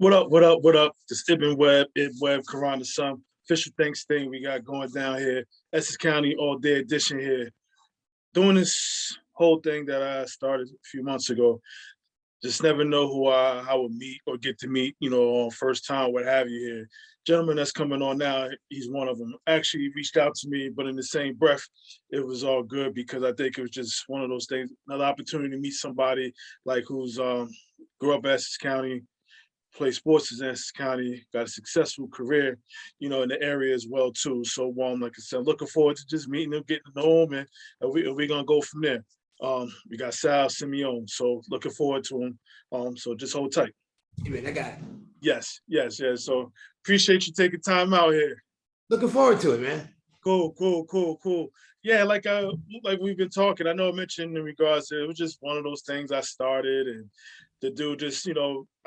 What up? What up? What up? The Stibben Web, Web, Quran, some official thing we got going down here. Essex County All Day Edition here. Doing this whole thing that I started a few months ago. Just never know who I would meet or get to meet, on first time, what have you here. Gentleman that's coming on now, he's one of them. Actually reached out to me, but in the same breath, it was all good because I think it was just one of those things, another opportunity to meet somebody like who's grew up in Essex County, play sports in Essex County, got a successful career, in the area as well too. So like I said, looking forward to just meeting him, getting to know him, and we're gonna go from there. We got Simeone, so looking forward to him. So just hold tight. I got it. Yes. So appreciate you taking time out here. Looking forward to it, man. Cool. Yeah, like we've been talking. I know I mentioned in regards to it was just one of those things I started, and the dude just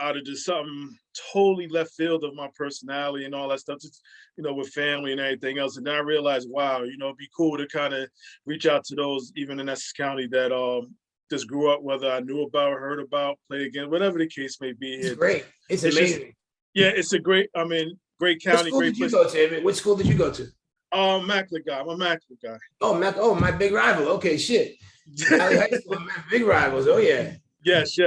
out of just something totally left field of my personality and all that stuff, just with family and everything else. And then I realized, wow, it'd be cool to kind of reach out to those even in Essex County that just grew up, whether I knew about or heard about, play again, whatever the case may be. It's great. It's amazing. It's a great county. What school did you go to? What school did you go to? Immaculate guy. I'm a Immaculate guy. Oh, my big rival. Okay, shit. Valley High School, big rivals. Oh yeah. Yes. So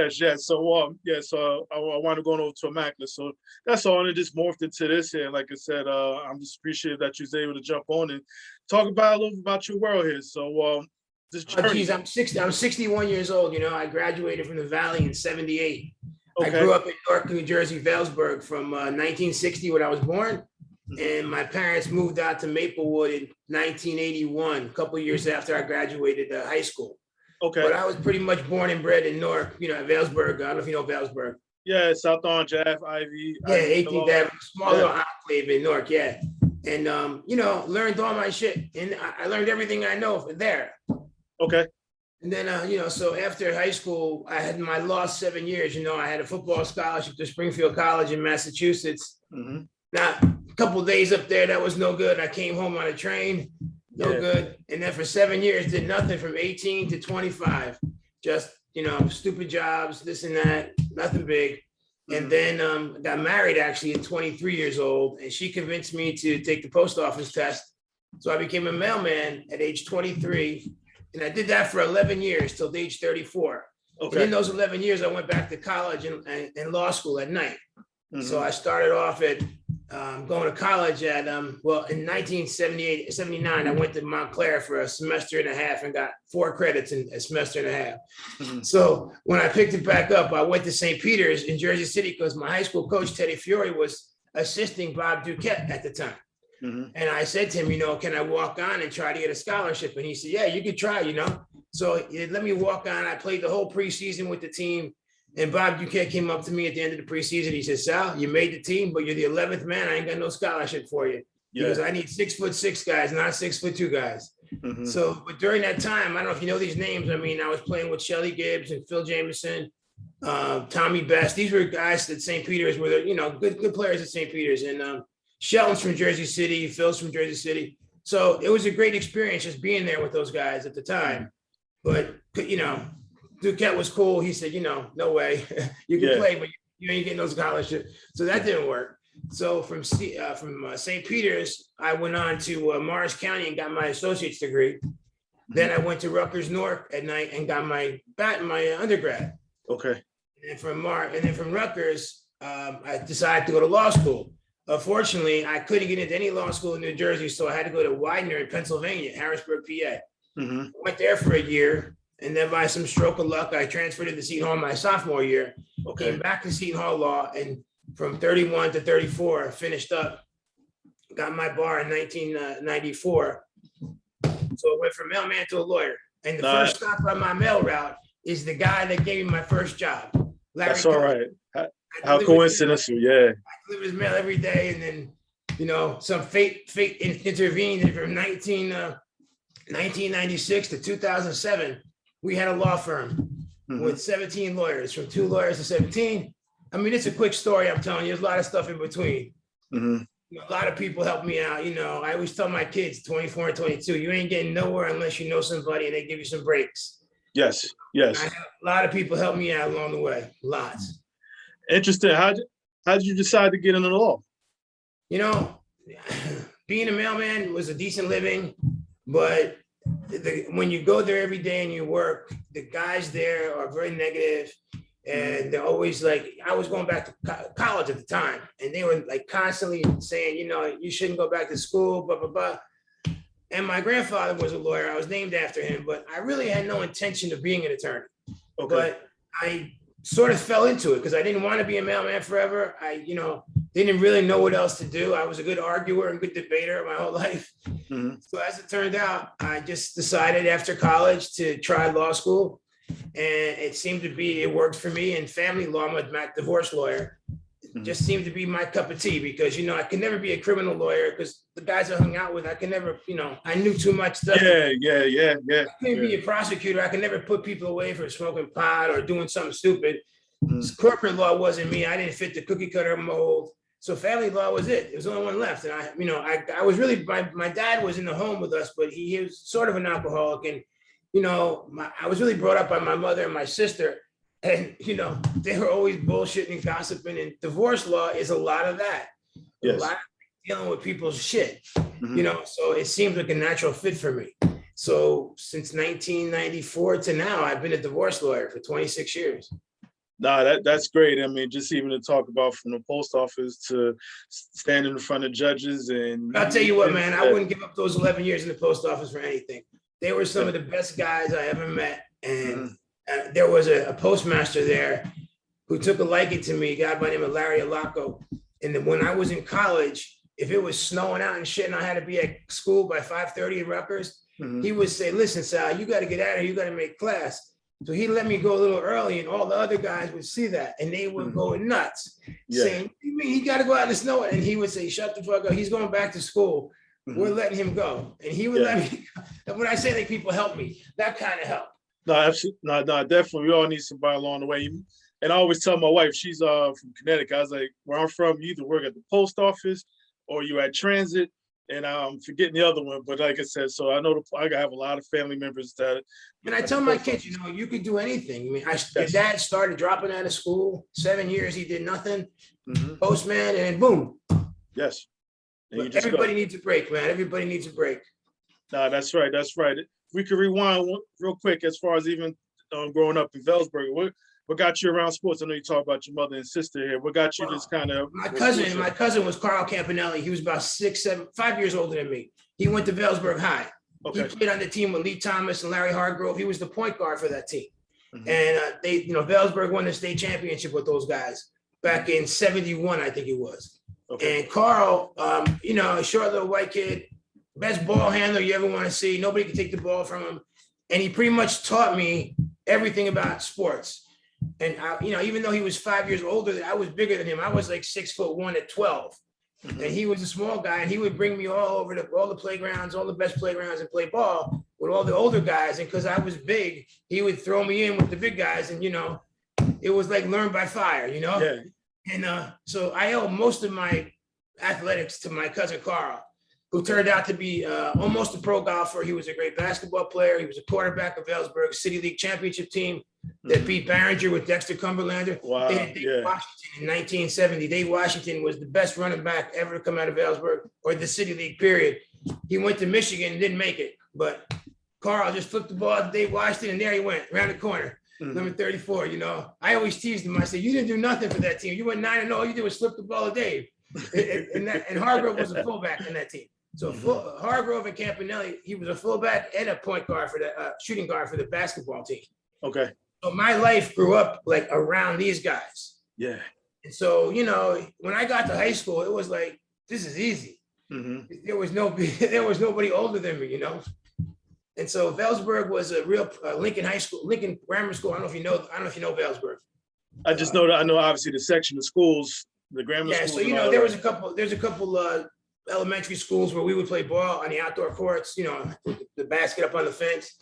I want to go over to Immaculate. So that's all, and it just morphed into this here. Like I said, I'm just appreciative that you was able to jump on and talk about a little bit about your world here. So this journey. I'm 61 years old. I graduated from the Valley in '78. Okay. I grew up in Newark, New Jersey, Vailsburg from 1960 when I was born. And my parents moved out to Maplewood in 1981, a couple of years after I graduated high school. Okay. But I was pretty much born and bred in Newark, at Vailsburg. I don't know if you know Vailsburg. Yeah, South Orange Ave, Ivy. Yeah, 18th Ave, small little enclave in Newark, yeah. And, learned all my shit. And I learned everything I know there. Okay. And then, so after high school, I had my last 7 years, I had a football scholarship to Springfield College in Massachusetts. Mm-hmm. Now, a couple of days up there, that was no good. I came home on a train, no good. And then for 7 years, did nothing from 18 to 25. Just, stupid jobs, this and that, nothing big. And then got married actually at 23 years old. And she convinced me to take the post office test. So I became a mailman at age 23. And I did that for 11 years till age 34. Okay. And in those 11 years, I went back to college and law school at night. Mm-hmm. So I started off at going to college at, in 1978, 79, I went to Montclair for a semester and a half and got 4 credits in a semester and a half. Mm-hmm. So when I picked it back up, I went to St. Peter's in Jersey City because my high school coach, Teddy Fiore, was assisting Bob Duquette at the time. Mm-hmm. And I said to him, can I walk on and try to get a scholarship? And he said, yeah, you could try, So he let me walk on. I played the whole preseason with the team. And Bob Duquette came up to me at the end of the preseason. He said, Sal, you made the team, but you're the 11th man. I ain't got no scholarship for you. Because I need 6'6" guys, not 6'2" guys. Mm-hmm. So, but during that time, I don't know if you know these names. I was playing with Shelly Gibbs and Phil Jameson, Tommy Best. These were guys at St. Peter's were, good players at St. Peter's. And Shelton's from Jersey City, Phil's from Jersey City. So it was a great experience just being there with those guys at the time. But, Duquette was cool. He said, no way. You can play, but you ain't getting no scholarship. So that didn't work. So from St. Peter's, I went on to Morris County and got my associate's degree. Then I went to Rutgers Newark at night and got my undergrad. Okay. And from Rutgers, I decided to go to law school. Unfortunately, I couldn't get into any law school in New Jersey, so I had to go to Widener in Pennsylvania, Harrisburg, PA. Mm-hmm. Went there for a year. And then by some stroke of luck, I transferred to Seton Hall my sophomore year. Okay. Came back to Seton Hall Law, and from 31 to 34, finished up. Got my bar in 1994. So I went from mailman to a lawyer. And the first stop on my mail route is the guy that gave me my first job. Larry That's all right. How coincidental, yeah. I delivered his mail every day, and then, some fate intervened. And from 1996 to 2007, we had a law firm with 17 lawyers, from 2 lawyers to 17. It's a quick story, I'm telling you. There's a lot of stuff in between. Mm-hmm. A lot of people helped me out. I always tell my kids, 24 and 22, you ain't getting nowhere unless you know somebody and they give you some breaks. Yes. A lot of people helped me out along the way. Lots. Interesting. How did you decide to get into the law? You know, being a mailman was a decent living, but when you go there every day and you work, the guys there are very negative, and they're always like, I was going back to college at the time, and they were like constantly saying, you know, you shouldn't go back to school, blah, blah, blah. And my grandfather was a lawyer. I was named after him, but I really had no intention of being an attorney. Okay. But I sort of fell into it because I didn't want to be a mailman forever. I, didn't really know what else to do. I was a good arguer and good debater my whole life. So as it turned out, I just decided after college to try law school. And it seemed to be, it worked for me. And family law, I'm a divorce lawyer, just seemed to be my cup of tea because, I could never be a criminal lawyer because the guys I hung out with, I could never, I knew too much stuff. Yeah. I couldn't be a prosecutor. I could never put people away for smoking pot or doing something stupid. Corporate law wasn't me. I didn't fit the cookie cutter mold. So family law was it. It was the only one left. And I was really, my dad was in the home with us, but he was sort of an alcoholic. And, I was really brought up by my mother and my sister. And, they were always bullshitting and gossiping. And divorce law is a lot of that. Yes. A lot of dealing with people's shit, so it seems like a natural fit for me. So since 1994 to now, I've been a divorce lawyer for 26 years. No, that's great. I mean, just even to talk about from the post office to standing in front of judges and. I'll tell you what, man, I wouldn't give up those 11 years in the post office for anything. They were some of the best guys I ever met. And there was a postmaster there who took a liking to me, a guy by the name of Larry Alaco. And then when I was in college, if it was snowing out and shit and I had to be at school by 5:30 at Rutgers, he would say, listen, Sal, you got to get out of here. You got to make class. So he let me go a little early and all the other guys would see that and they would go nuts saying, you mean he got to go out in the snow? And he would say, shut the fuck up. He's going back to school. We're letting him go. And he would let me go. And when I say that people help me, that kind of help. No, absolutely. No, definitely. We all need somebody along the way. And I always tell my wife, she's from Connecticut. I was like, where I'm from, you either work at the post office or you at transit. And I'm forgetting the other one, but like I said, so I know I have a lot of family members that. And I tell my kids, you could do anything. I mean, your dad started dropping out of school, 7 years, he did nothing, postman, and then boom. Yes. Everybody needs a break, man. Everybody needs a break. No, that's right. That's right. We could rewind real quick as far as even growing up in Velsburg. What got you around sports? I know you talk about your mother and sister here. What got you just kind of? My cousin was Carl Campanelli. He was about 5 years older than me. He went to Velsburg High. Okay. He played on the team with Lee Thomas and Larry Hargrove. He was the point guard for that team. And Velsburg won the state championship with those guys back in '71, I think it was. Okay. And Carl, a short little white kid, best ball handler you ever want to see. Nobody could take the ball from him. And he pretty much taught me everything about sports. And even though he was 5 years older, I was bigger than him. I was like 6'1" at 12. And he was a small guy, and he would bring me all over all the playgrounds, all the best playgrounds, and play ball with all the older guys. And because I was big, he would throw me in with the big guys. And, it was like learn by fire, Yeah. And so I owe most of my athletics to my cousin Carl, who turned out to be almost a pro golfer. He was a great basketball player. He was a quarterback of Velsburg City League championship team that beat Barringer with Dexter Cumberlander. Wow. They had Dave Washington in 1970. Dave Washington was the best running back ever to come out of Velsburg or the City League, period. He went to Michigan and didn't make it. But Carl just flipped the ball to Dave Washington, and there he went, around the corner. Number 34, I always teased him. I said, you didn't do nothing for that team. You went 9-0. All you did was flip the ball to Dave. and Hargrove was a fullback in that team. So Hargrove and Campanelli, he was a fullback and a point guard for the shooting guard for the basketball team. Okay. So my life grew up like around these guys. Yeah. And so, when I got to high school, it was like, this is easy. There was nobody older than me, And so Velsburg was a real Lincoln Grammar School. I don't know if you know Velsburg. I just know that I know obviously the section of schools, the grammar schools. Yeah, so there's a couple elementary schools where we would play ball on the outdoor courts, the basket up on the fence.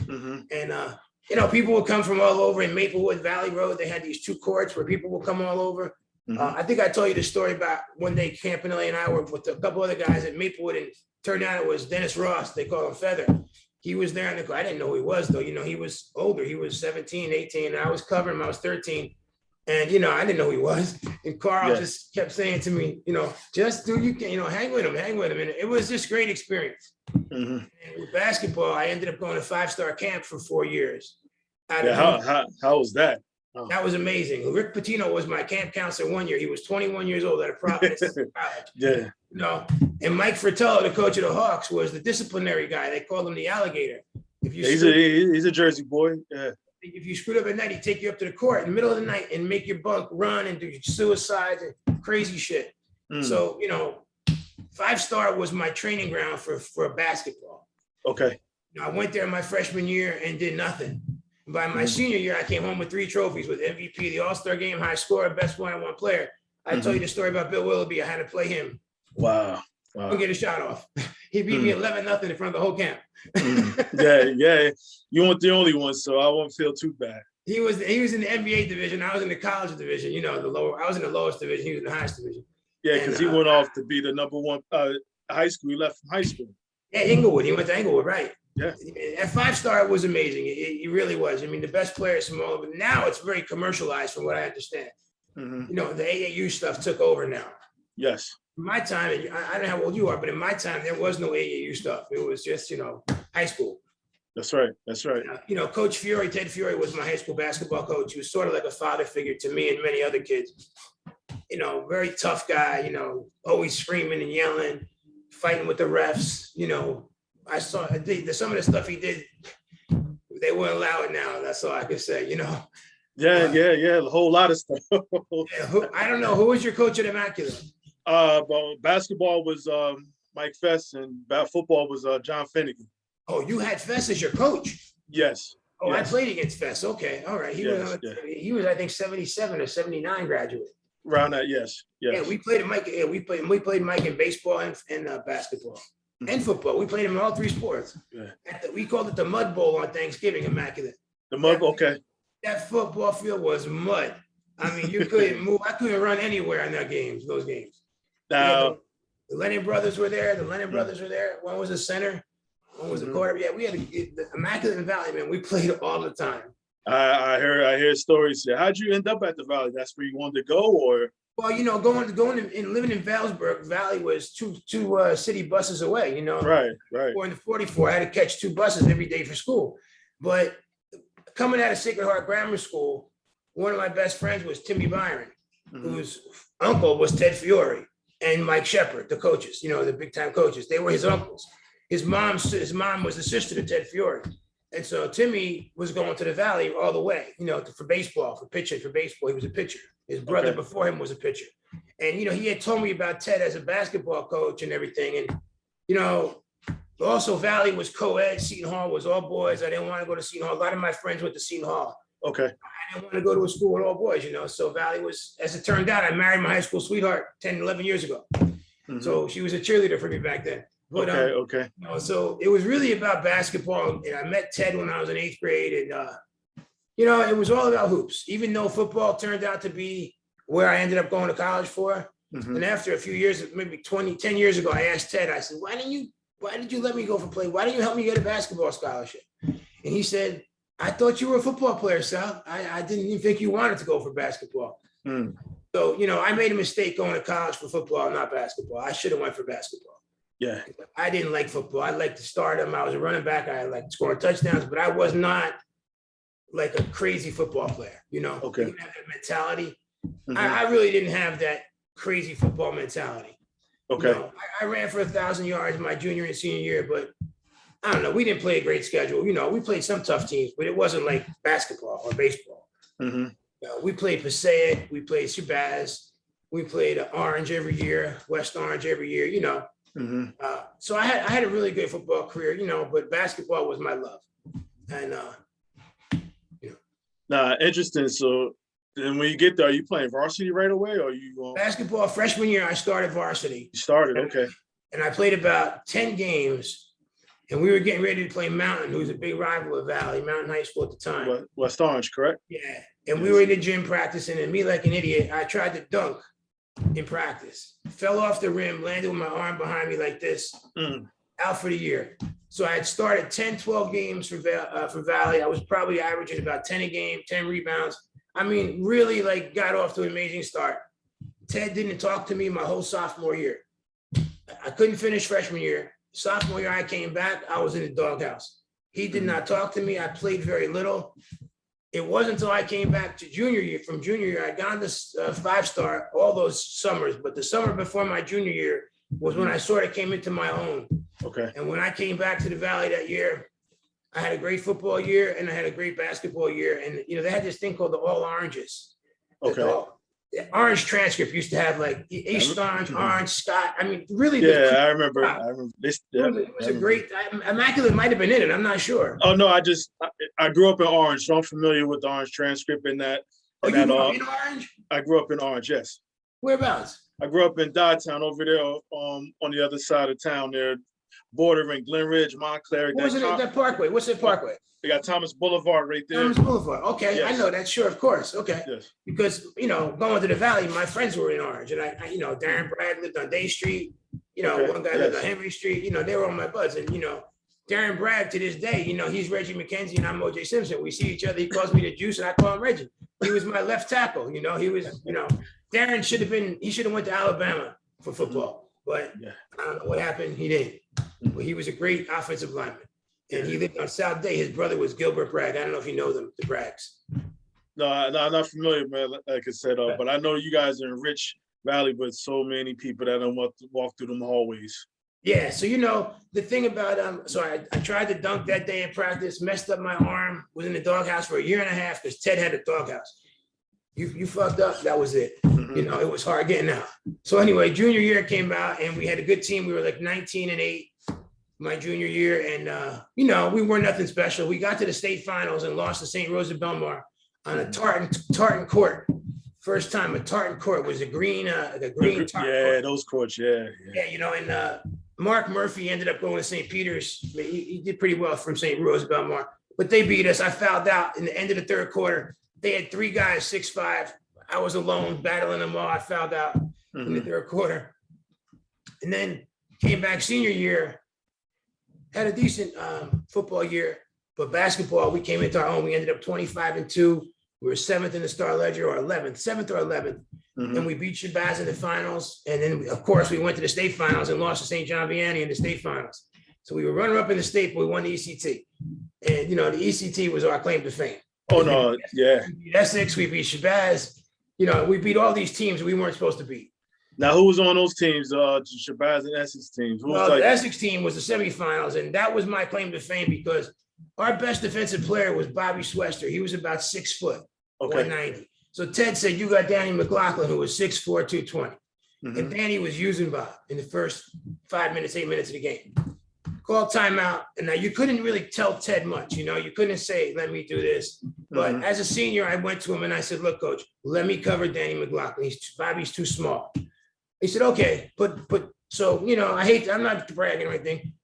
And people would come from all over in Maplewood Valley Road. They had these two courts where people would come all over. I think I told you the story about one day Campanelli and I were with a couple other guys at Maplewood, and turned out it was Dennis Ross. They call him Feather. He was there, and I didn't know who he was, though. He was older. He was 17, 18, and I was covering him. I was 13. And, I didn't know who he was. And Carl just kept saying to me, just do you can, hang with him. And it was just great experience. And with basketball, I ended up going to 5-star camp for 4 years. How was that? Oh. That was amazing. Rick Pitino was my camp counselor 1 year. He was 21 years old at a Providence college. And Mike Fratello, the coach of the Hawks, was the disciplinary guy. They called him the alligator. He's a Jersey boy. Yeah. If you screwed up at night, he'd take you up to the court in the middle of the night and make your bunk run and do suicides and crazy shit. So, 5-star was my training ground for basketball. Okay. I went there my freshman year and did nothing. By my senior year, I came home with 3 trophies with MVP, the All-Star game, high scorer, best one-on-one player. I told you the story about Bill Willoughby. I had to play him. Wow. I'll get a shot off. He beat me 11-0 in front of the whole camp. Yeah. You weren't the only one, so I won't feel too bad. He was in the NBA division. I was in the college division. The lower. I was in the lowest division. He was in the highest division. Yeah, because he went off to be the #1 high school. He left from high school. Yeah, Inglewood. He went to Inglewood, right? Yeah. At 5-star, it was amazing. It really was. I mean, the best players from all of it. Now it's very commercialized, from what I understand. The AAU stuff took over now. Yes. In my time, I don't know how old you are, but in my time, there was no AAU stuff. It was just, high school. That's right. Coach Fiore, Ted Fiore, was my high school basketball coach. He was sort of like a father figure to me and many other kids. Very tough guy, always screaming and yelling, fighting with the refs. I saw some of the stuff he did, they wouldn't allow it now. That's all I can say, Yeah, a whole lot of stuff. I don't know. Who was your coach at Immaculate? Well, basketball was Mike Fess, and football was John Finnegan. Oh, you had Fess as your coach? Yes. Oh, yes. I played against Fess. Okay, all right. He was, I think, 77 or 79 graduate. Around that, yes. Yeah, we played Mike. Yeah, we played Mike in baseball and basketball and football. We played him in all 3 sports. Yeah. We called it the Mud Bowl on Thanksgiving, Immaculate. The Mud, okay. That football field was mud. I mean, you couldn't move. I couldn't run anywhere in those games. Now, the Lennon brothers were there. One was the center. One was the quarterback. Yeah, we had the Immaculate and Valley, man. We played all the time. I hear stories. How'd you end up at the Valley? That's where you wanted to go, or? Well, going and living in Valesburg, Valley was two city buses away. Right. Or in the 44, I had to catch 2 buses every day for school. But coming out of Sacred Heart Grammar School, one of my best friends was Timmy Byron, whose uncle was Ted Fiore and Mike Shepard, the coaches. The big time coaches. They were his uncles. His mom was the sister to Ted Fiore. And so Timmy was going to the Valley all the way, for baseball, for pitching, for baseball. He was a pitcher. His brother before him was a pitcher. And, he had told me about Ted as a basketball coach and everything. And, also Valley was co-ed. Seton Hall was all boys. I didn't want to go to Seton Hall. A lot of my friends went to Seton Hall. Okay. I didn't want to go to a school with all boys, So Valley was, as it turned out, I married my high school sweetheart 10, 11 years ago. So she was a cheerleader for me back then. But, okay. So it was really about basketball. And I met Ted when I was in 8th grade. And, it was all about hoops, even though football turned out to be where I ended up going to college for. And after a few years, maybe 10 years ago, I asked Ted, I said, why did you let me go for play? Why didn't you help me get a basketball scholarship? And he said, I thought you were a football player, Sal. I didn't even think you wanted to go for basketball. So, I made a mistake going to college for football, not basketball. I should have went for basketball. Yeah. I didn't like football. I liked to start them. I was a running back. I liked scoring touchdowns, but I was not like a crazy football player, Okay. You didn't have that mentality. I really didn't have that crazy football mentality. Okay. I ran for 1,000 yards my junior and senior year, but I don't know. We didn't play a great schedule. We played some tough teams, but it wasn't like basketball or baseball. We played Passaic. We played Shabazz. We played Orange every year, West Orange every year, So I had a really good football career, but basketball was my love. And, interesting. So then when you get there, are you playing varsity right away, or are you basketball freshman year? I started varsity. You started, okay. And I played about 10 games, and we were getting ready to play Mountain, who was a big rival of Valley, Mountain High School at the time. West Orange, correct? Yeah. And we were in the gym practicing, and me, like an idiot, I tried to dunk in practice, fell off the rim, landed with my arm behind me like this, out for the year. So I had started 10, 12 games for Valley. I was probably averaging about 10 a game, 10 rebounds. I mean, really like got off to an amazing start. Ted didn't talk to me my whole sophomore year. I couldn't finish freshman year. Sophomore year, I came back. I was in the doghouse. He did not talk to me. I played very little. It wasn't until I came back to junior year. From junior year, I'd gone to 5-star all those summers. But the summer before my junior year was when I sort of came into my own. Okay. And when I came back to the Valley that year, I had a great football year and I had a great basketball year. And, you know, they had this thing called the All Oranges. Okay. The orange transcript used to have like East Orange, Orange, Scott. I mean, really. Yeah, I remember. I remember this. Yeah, it was a great. Immaculate might have been in it. I'm not sure. Oh no, I grew up in Orange, so I'm familiar with the Orange transcript and that. Oh, you grew up in Orange? I grew up in Orange. Yes. Whereabouts? I grew up in Dodgetown over there, on the other side of town there, bordering Glen Ridge, Montclair. What was it? That Parkway. What's that Parkway? They got Thomas Boulevard right there. Thomas Boulevard. Okay, yes. I know that. Sure, of course. Okay. Yes. Because, you know, going to the Valley, my friends were in Orange, and I you know, Darren Bragg lived on Day Street. You know, one guy lived on Henry Street. You know, they were all my buds, and you know, Darren Bragg to this day, you know, he's Reggie McKenzie and I'm OJ Simpson. We see each other. He calls me the Juice, and I call him Reggie. He was my left tackle. You know, he was. You know, Darren should have been. He should have went to Alabama for football, but I don't know what happened. He didn't. But he was a great offensive lineman. And he lived on South Day. His brother was Gilbert Bragg. I don't know if you know them, the Braggs. No, I'm not familiar, man. Like I said, but I know you guys are in Rich Valley with so many people that don't walk through them hallways. Yeah. So, you know, the thing about, so I tried to dunk that day in practice, messed up my arm, was in the doghouse for 1.5 years because Ted had a doghouse. You fucked up. That was it. You know, it was hard getting out. So anyway, junior year came out and we had a good team. We were like 19-8. My junior year, and you know, we were nothing special. We got to the state finals and lost to St. Rose of Belmar on a tartan court. First time a tartan court was a green tartan court. Those courts, yeah, you know, and Mark Murphy ended up going to St. Peter's. He did pretty well from St. Rose of Belmar, but they beat us. I fouled out in the end of the third quarter. They had 3 guys, 6'5". I was alone battling them all. I fouled out in the third quarter, and then came back senior year. Had a decent football year, but basketball, we came into our own. We ended up 25-2. We were 7th in the Star Ledger, or 7th or 11th. And we beat Shabazz in the finals. And then, of course, we went to the state finals and lost to St. John Vianney in the state finals. So we were runner-up in the state, but we won the ECT. And, you know, the ECT was our claim to fame. Oh, no, yeah. We beat Essex, we beat Shabazz. You know, we beat all these teams we weren't supposed to beat. Now, who was on those teams, Shabazz and Essex teams? The Essex team was the semifinals, and that was my claim to fame because our best defensive player was Bobby Swester. He was about 6 foot, 190. So Ted said, you got Danny McLaughlin, who was 6'4", 220. And Danny was using Bob in the first 5 minutes, 8 minutes of the game. Called timeout, and now you couldn't really tell Ted much. You know, you couldn't say, let me do this. But as a senior, I went to him and I said, look, coach, let me cover Danny McLaughlin. Bobby's too small. He said, okay, but so, you know, I'm not bragging or anything.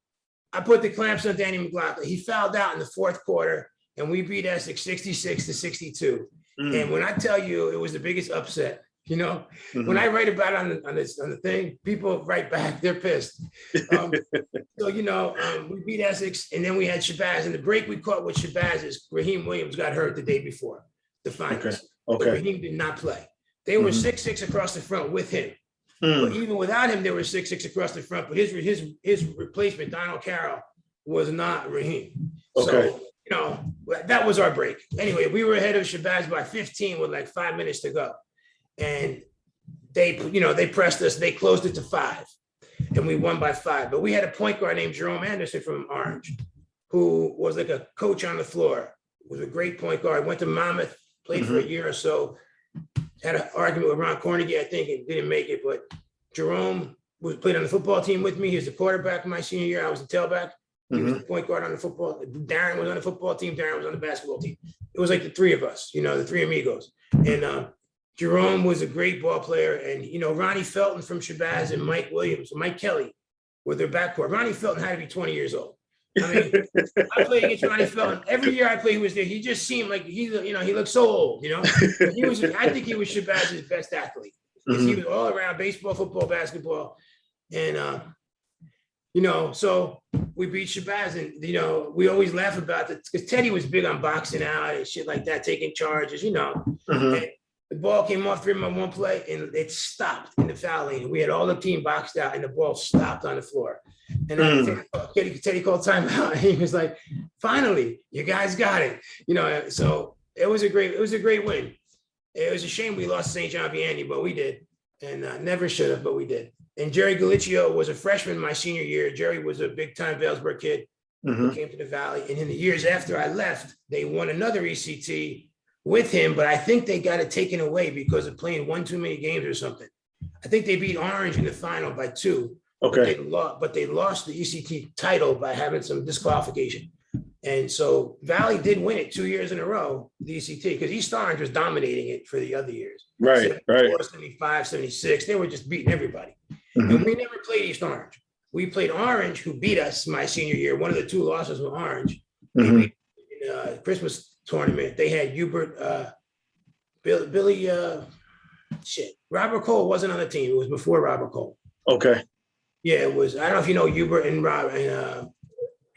I put the clamps on Danny McLaughlin. He fouled out in the fourth quarter and we beat Essex 66-62. And when I tell you it was the biggest upset, you know, when I write about it on the thing, people write back, they're pissed. So, you know, we beat Essex and then we had Shabazz. And the break we caught with Shabazz is Raheem Williams got hurt the day before the finals. Okay. Raheem did not play. They were 6'6" across the front with him. But even without him, they were 6'6" across the front. But his replacement, Donald Carroll, was not Raheem. So, you know, that was our break. Anyway, we were ahead of Shabazz by 15 with like 5 minutes to go. And they pressed us. They closed it to 5. And we won by 5. But we had a point guard named Jerome Anderson from Orange, who was like a coach on the floor, was a great point guard, went to Monmouth, played for a year or so. Had an argument with Ron Cornegie, I think, and didn't make it. But Jerome played on the football team with me. He was the quarterback my senior year. I was the tailback. He was the point guard on the football. Darren was on the football team. Darren was on the basketball team. It was like the 3 of us, you know, the 3 amigos. And Jerome was a great ball player. And, you know, Ronnie Felton from Shabazz and Mike Williams, Mike Kelly were their backcourt. Ronnie Felton had to be 20 years old. I mean, I played against Ronnie Felton. Every year I played, he was there. He just seemed like he looked so old, you know. I think he was Shabazz's best athlete. He was all around baseball, football, basketball. And, you know, so we beat Shabazz, and we always laugh about it because Teddy was big on boxing out and shit like that, taking charges, Mm-hmm. And the ball came off 3-on-1 play, and it stopped in the foul lane. We had all the team boxed out, and the ball stopped on the floor. And then Teddy called timeout, and he was like, "Finally, you guys got it." So it was a great win. It was a shame we lost St. John Vianney, but we did, and never should have, but we did. And Jerry Galicchio was a freshman my senior year. Jerry was a big-time Vailsburg kid who came to the Valley. And in the years after I left, they won another ECT with him, but I think they got it taken away because of playing one too many games or something. I think they beat Orange in the final by 2. Okay. But they lost the ECT title by having some disqualification. And so Valley did win it 2 years in a row, the ECT, because East Orange was dominating it for the other years. Right, 74, 75, 76. They were just beating everybody. And we never played East Orange. We played Orange, who beat us my senior year. One of the 2 losses was Orange. In Christmas tournament, they had Hubert, Robert Cole wasn't on the team. It was before Robert Cole. Okay. Yeah, it was. I don't know if you know Hubert and Rob and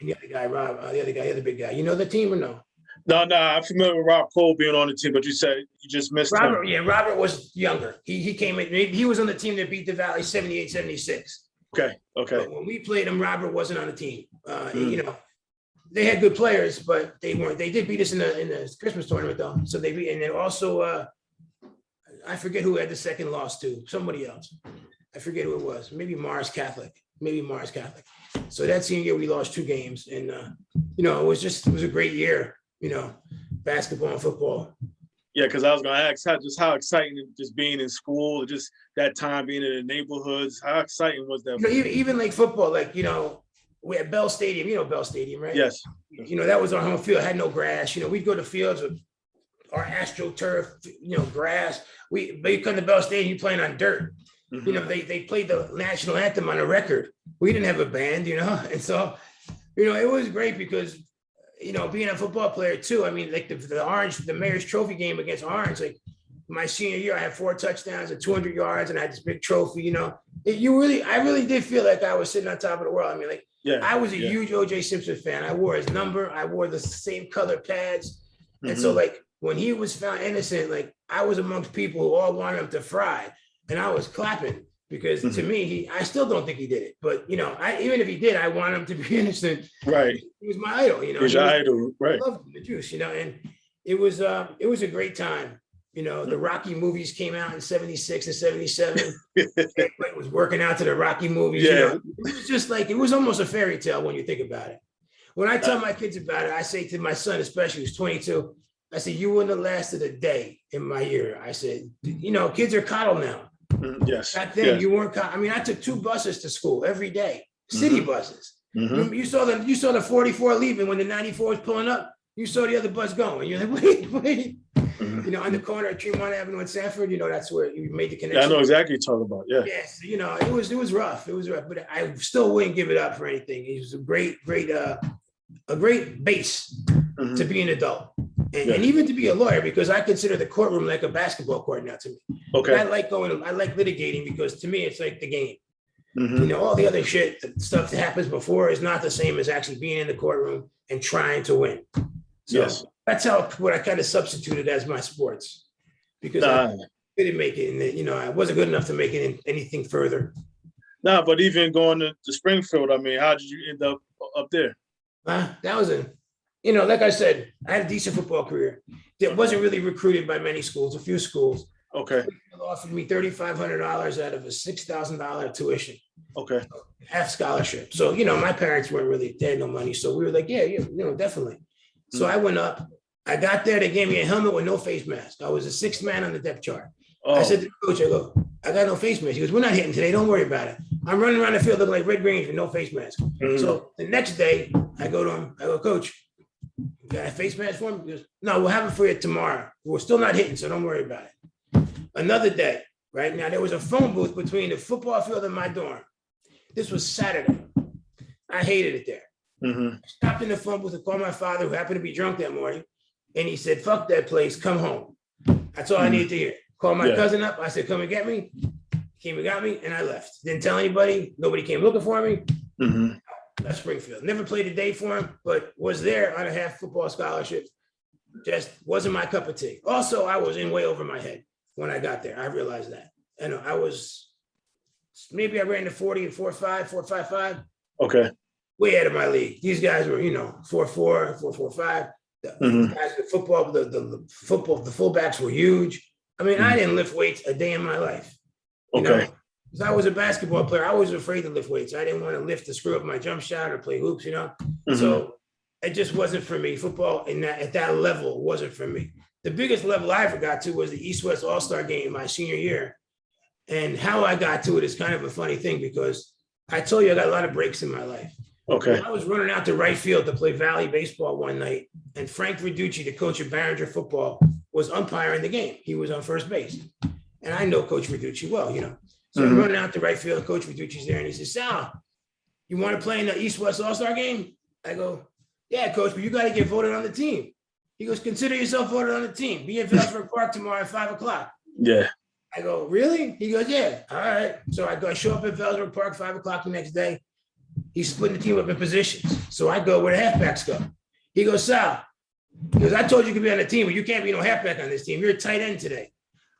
the other guy, the other big guy. You know the team or no? No, I'm familiar with Rob Cole being on the team, but you said you just missed Robert. him. Yeah, Robert was younger. He came in. He was on the team that beat the Valley 78, 76. Okay. But when we played him, Robert wasn't on the team. They had good players, but they weren't. They did beat us in the Christmas tournament though. So they beat, and then also I forget who had the second loss to somebody else. I forget who it was. Maybe Mars Catholic. So that senior year we lost 2 games, and it was a great year. Basketball and football. Yeah, because I was going to ask how exciting just being in school, just that time being in the neighborhoods. How exciting was that? Even like football, we had Bell Stadium. Bell Stadium, right? Yes. That was our home field. It had no grass. We'd go to fields with our AstroTurf, grass. But you come to Bell Stadium, you playing on dirt. They played the national anthem on a record. We didn't have a band, and so, it was great because, being a football player too. I mean, like the Mayor's Trophy game against Orange, like my senior year, I had 4 touchdowns and 200 yards, and I had this big trophy. I really did feel like I was sitting on top of the world. I mean, I was a huge O.J. Simpson fan. I wore his number. I wore the same color pads, and so when he was found innocent, I was amongst people who all wanted him to fry. And I was clapping because to me, I still don't think he did it. But, even if he did, I want him to be innocent. Right. He was my idol, He's your idol, right. I loved him, the juice, and it was a great time. The Rocky movies came out in 76 and 77. Everybody was working out to the Rocky movies. Yeah. It was just it was almost a fairy tale when you think about it. When I tell my kids about it, I say to my son, especially who's 22, I said, you wouldn't have lasted a day in my year. I said, kids are coddled now. Yes. Back then, you weren't. I mean, I took 2 buses to school every day, city buses. You saw the 44 leaving when the 94 was pulling up. You saw the other bus going. You're like, wait. On the corner of Tremont Avenue in Sanford. That's where you made the connection. Yeah, I know exactly what you're talking about. Yeah. Yes. It was rough. But I still wouldn't give it up for anything. It was a great base to be an adult. And even to be a lawyer, because I consider the courtroom like a basketball court now to me. Okay. I like litigating because to me, it's like the game. All the other shit, the stuff that happens before is not the same as actually being in the courtroom and trying to win. So that's what I kind of substituted as my sports because I didn't make it. And, I wasn't good enough to make it in anything further. But even going to Springfield, I mean, how did you end up there? That was like I said, I had a decent football career. It wasn't really recruited by many schools, a few schools. Okay. They offered me $3,500 out of a $6,000 tuition. Okay. Half scholarship. So, my parents weren't really, they had no money. So we were like, yeah, definitely. So I went up. I got there. They gave me a helmet with no face mask. I was the 6th man on the depth chart. Oh. I said to the coach, I got no face mask. He goes, we're not hitting today. Don't worry about it. I'm running around the field looking like Red Grange with no face mask. So the next day I go to him. I go, Coach, you got a face mask for me? He goes, no, we'll have it for you tomorrow. We're still not hitting, so don't worry about it. Another day, right? Now, there was a phone booth between the football field and my dorm. This was Saturday. I hated it there. I stopped in the phone booth and called my father, who happened to be drunk that morning. And he said, fuck that place, come home. That's all I needed to hear. Called my cousin up. I said, come and get me. Came and got me, and I left. Didn't tell anybody. Nobody came looking for me. left Springfield. Never played a day for him, but was there on a half football scholarship. Just wasn't my cup of tea. Also, I was in way over my head when I got there. I realized that. And I was, maybe I ran the 40 and 4.5, 4.55. Okay. Way out of my league. These guys were, 4.4, 4.45. The guys, the football, the fullbacks were huge. I mean, I didn't lift weights a day in my life. Because I was a basketball player. I was afraid to lift weights. I didn't want to lift to screw up my jump shot or play hoops, So it just wasn't for me. Football at that level wasn't for me. The biggest level I ever got to was the East-West All-Star game my senior year. And how I got to it is kind of a funny thing because I told you I got a lot of breaks in my life. Okay. I was running out to right field to play Valley baseball one night, and Frank Verducci, the coach of Barringer football, was umpiring the game. He was on first base. And I know Coach Verducci well, So I'm running out to right field, and Coach Verducci's there, and he says, Sal, you want to play in the East-West All-Star game? I go, yeah, Coach, but you got to get voted on the team. He goes, consider yourself voted on the team. Be in Vailsburg Park tomorrow at 5 o'clock. Yeah. I go, really? He goes, yeah. All right. So I show up at Vailsburg Park 5 o'clock the next day. He's splitting the team up in positions. So I go where the halfbacks go. He goes, Sal, because I told you could be on the team, but you can't be no halfback on this team. You're a tight end today.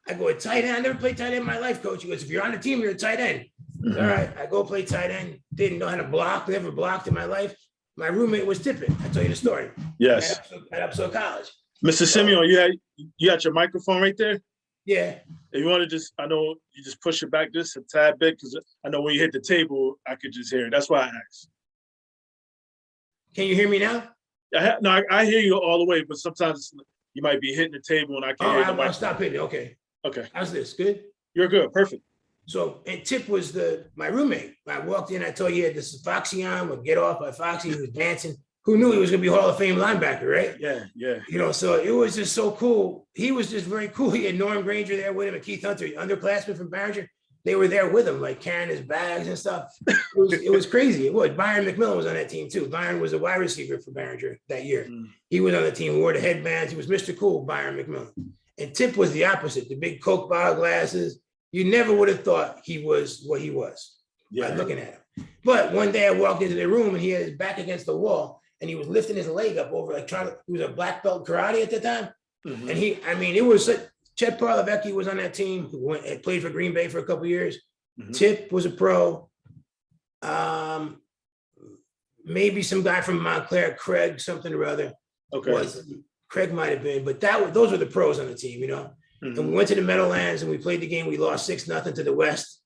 I go, a tight end? I never played tight end in my life, Coach. He goes, if you're on the team, you're a tight end. All right. I go play tight end. Didn't know how to block. Never blocked in my life. My roommate was tipping. I tell you the story. Yes. At Upside College. Mr. Simeone, you got your microphone right there? Yeah. If you want to I know you just push it back just a tad bit because I know when you hit the table, I could just hear it. That's why I asked. Can you hear me now? I hear you all the way, but sometimes you might be hitting the table and I can't hear the I'll stop hitting it. Okay. Okay. How's this? Good? You're good. Perfect. So, and Tip was my roommate. I walked in, I told you he had this Foxy on, would get off by Foxy, he was dancing. Who knew he was going to be a Hall of Fame linebacker, right? Yeah. So it was just so cool. He was just very cool. He had Norm Granger there with him and Keith Hunter, underclassmen from Barringer. They were there with him, like carrying his bags and stuff. It was crazy. It was. Byron McMillan was on that team too. Byron was a wide receiver for Barringer that year. He was on the team, wore the headbands. He was Mr. Cool, Byron McMillan. And Tip was the opposite, the big Coke bottle glasses. You never would have thought he was what he was by looking at him. But one day I walked into the room and he had his back against the wall and he was lifting his leg up over, he was a black belt karate at the time. And it was like, Chet Parlavecchi was on that team, who played for Green Bay for a couple of years. Tip was a pro. Maybe some guy from Montclair, Craig, something or other. Okay. Craig might have been, but those were the pros on the team, And we went to the Meadowlands and we played the game. We lost 6-0 to the West.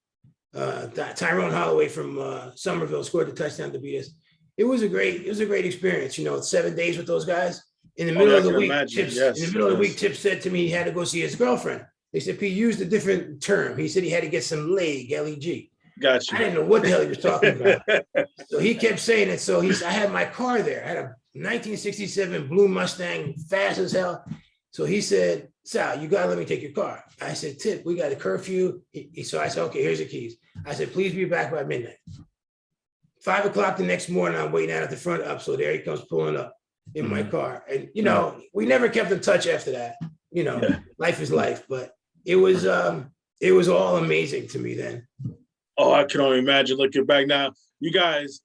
Tyrone Holloway from Somerville scored the touchdown to beat us. It was a great experience. 7 days with those guys. In the middle of the week, Tip said to me he had to go see his girlfriend. They said he used a different term. He said he had to get some leg, L-E-G. Gotcha. I didn't know what the hell he was talking about. So he kept saying it. So I had my car there. I had a 1967 blue Mustang, fast as hell. So he said, Sal, you gotta let me take your car. I said, Tip, we got a curfew. So I said, okay, here's the keys. I said, please be back by midnight. 5 o'clock the next morning, I'm waiting out at the front up. So there he comes pulling up in my car. And, we never kept in touch after that. Life is life. But it was all amazing to me then. Oh, I can only imagine looking back now. You guys,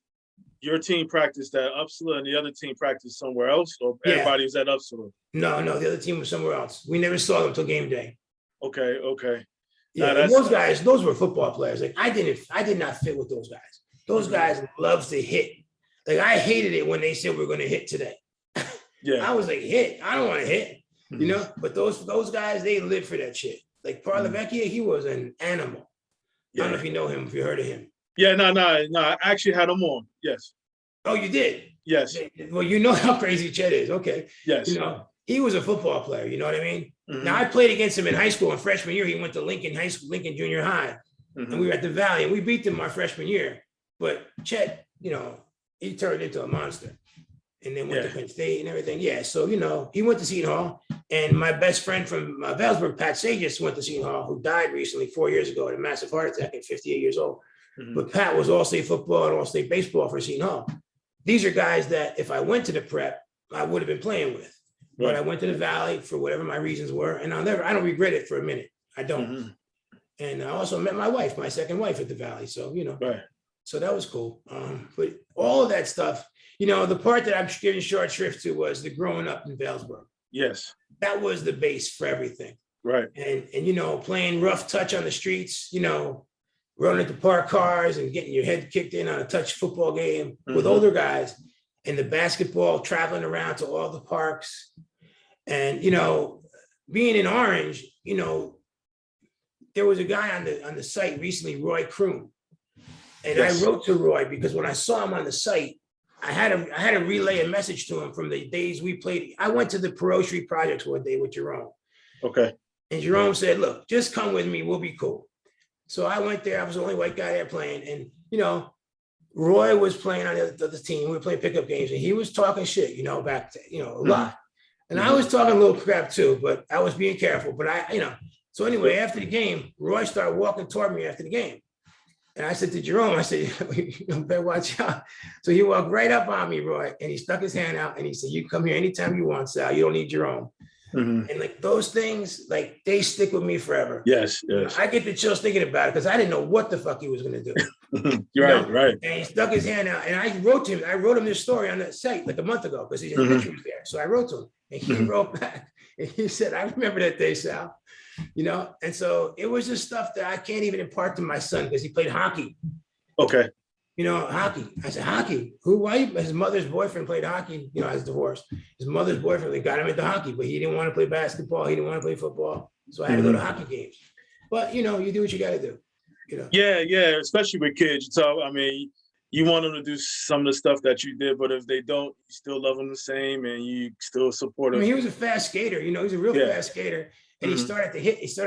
your team practiced at Uppsala and the other team practiced somewhere else, or everybody was at Uppsala? No, the other team was somewhere else. We never saw them till game day. Okay. Yeah, those guys, those were football players. Like I did not fit with those guys. Those guys love to hit. Like I hated it when they said we're going to hit today. Yeah, I was like, hit. I don't want to hit. But those guys, they live for that shit. Like Parlavecchia, he was an animal. I don't know if you know him, if you heard of him. Yeah, no. I actually had him on. Yes. Oh, you did? Yes. Well, you know how crazy Chet is. Okay. Yes. He was a football player. You know what I mean? Now, I played against him in high school. In freshman year, he went to Lincoln High School, Lincoln Junior High. And we were at the Valley, and we beat them our freshman year. But Chet, he turned into a monster. And then went to Penn State and everything. Yeah, so, he went to Seton Hall. And my best friend from Vailsburg, Pat Sages, went to Seton Hall, who died recently 4 years ago at a massive heart attack at 58 years old. But Pat was all-state football and all-state baseball for Seton Hall. These are guys that if I went to the prep, I would have been playing with. But I went to the Valley for whatever my reasons were. And I don't regret it for a minute. I don't. And I also met my wife, my second wife at the Valley. So, Right. So that was cool. But all of that stuff, you know, the part that I'm giving short shrift to was the growing up in Vailsburg. Yes. That was the base for everything. Right. And you know, playing rough touch on the streets, you know, running to park cars and getting your head kicked in on a touch football game with older guys, and the basketball, traveling around to all the parks. And, you know, being in Orange, you know, there was a guy on the site recently, Roy Kroon. And Yes. I wrote to Roy because when I saw him on the site, I had to relay a message to him from the days we played. I went to the Perot Street Projects one day with Jerome. Okay. And Jerome said, look, just come with me, we'll be cool. So I went there, I was the only white guy there playing. And, you know, Roy was playing on the other team. We were playing pickup games and he was talking shit, you know, back to, you know, a lot. And I was talking a little crap too, but I was being careful. But I, you know, so anyway, after the game, Roy started walking toward me after the game. And I said to Jerome, I said, you better watch out. So he walked right up on me, Roy, and he stuck his hand out and he said, you come here anytime you want, Sal. You don't need Jerome. And like those things, like they stick with me forever. Yes, yes. I get the chills thinking about it because I didn't know what the fuck he was going to do. Right, right. And he stuck his hand out, and I wrote him this story on that site like a month ago because his picture was there. So I wrote to him, and he wrote back, and he said, "I remember that day, Sal." You know, and so it was just stuff that I can't even impart to my son because he played hockey. Okay. You know, hockey. I said, hockey? Who? Why? His mother's boyfriend played hockey. You know, I was divorced. His mother's boyfriend, they got him into hockey, but he didn't want to play basketball. He didn't want to play football. So I had to go to hockey games. But, you know, you do what you got to do. You know? Yeah, yeah, especially with kids. So, I mean, you want them to do some of the stuff that you did, but if they don't, you still love them the same and you still support them. I mean, he was a fast skater. You know, he's a real fast skater. And he started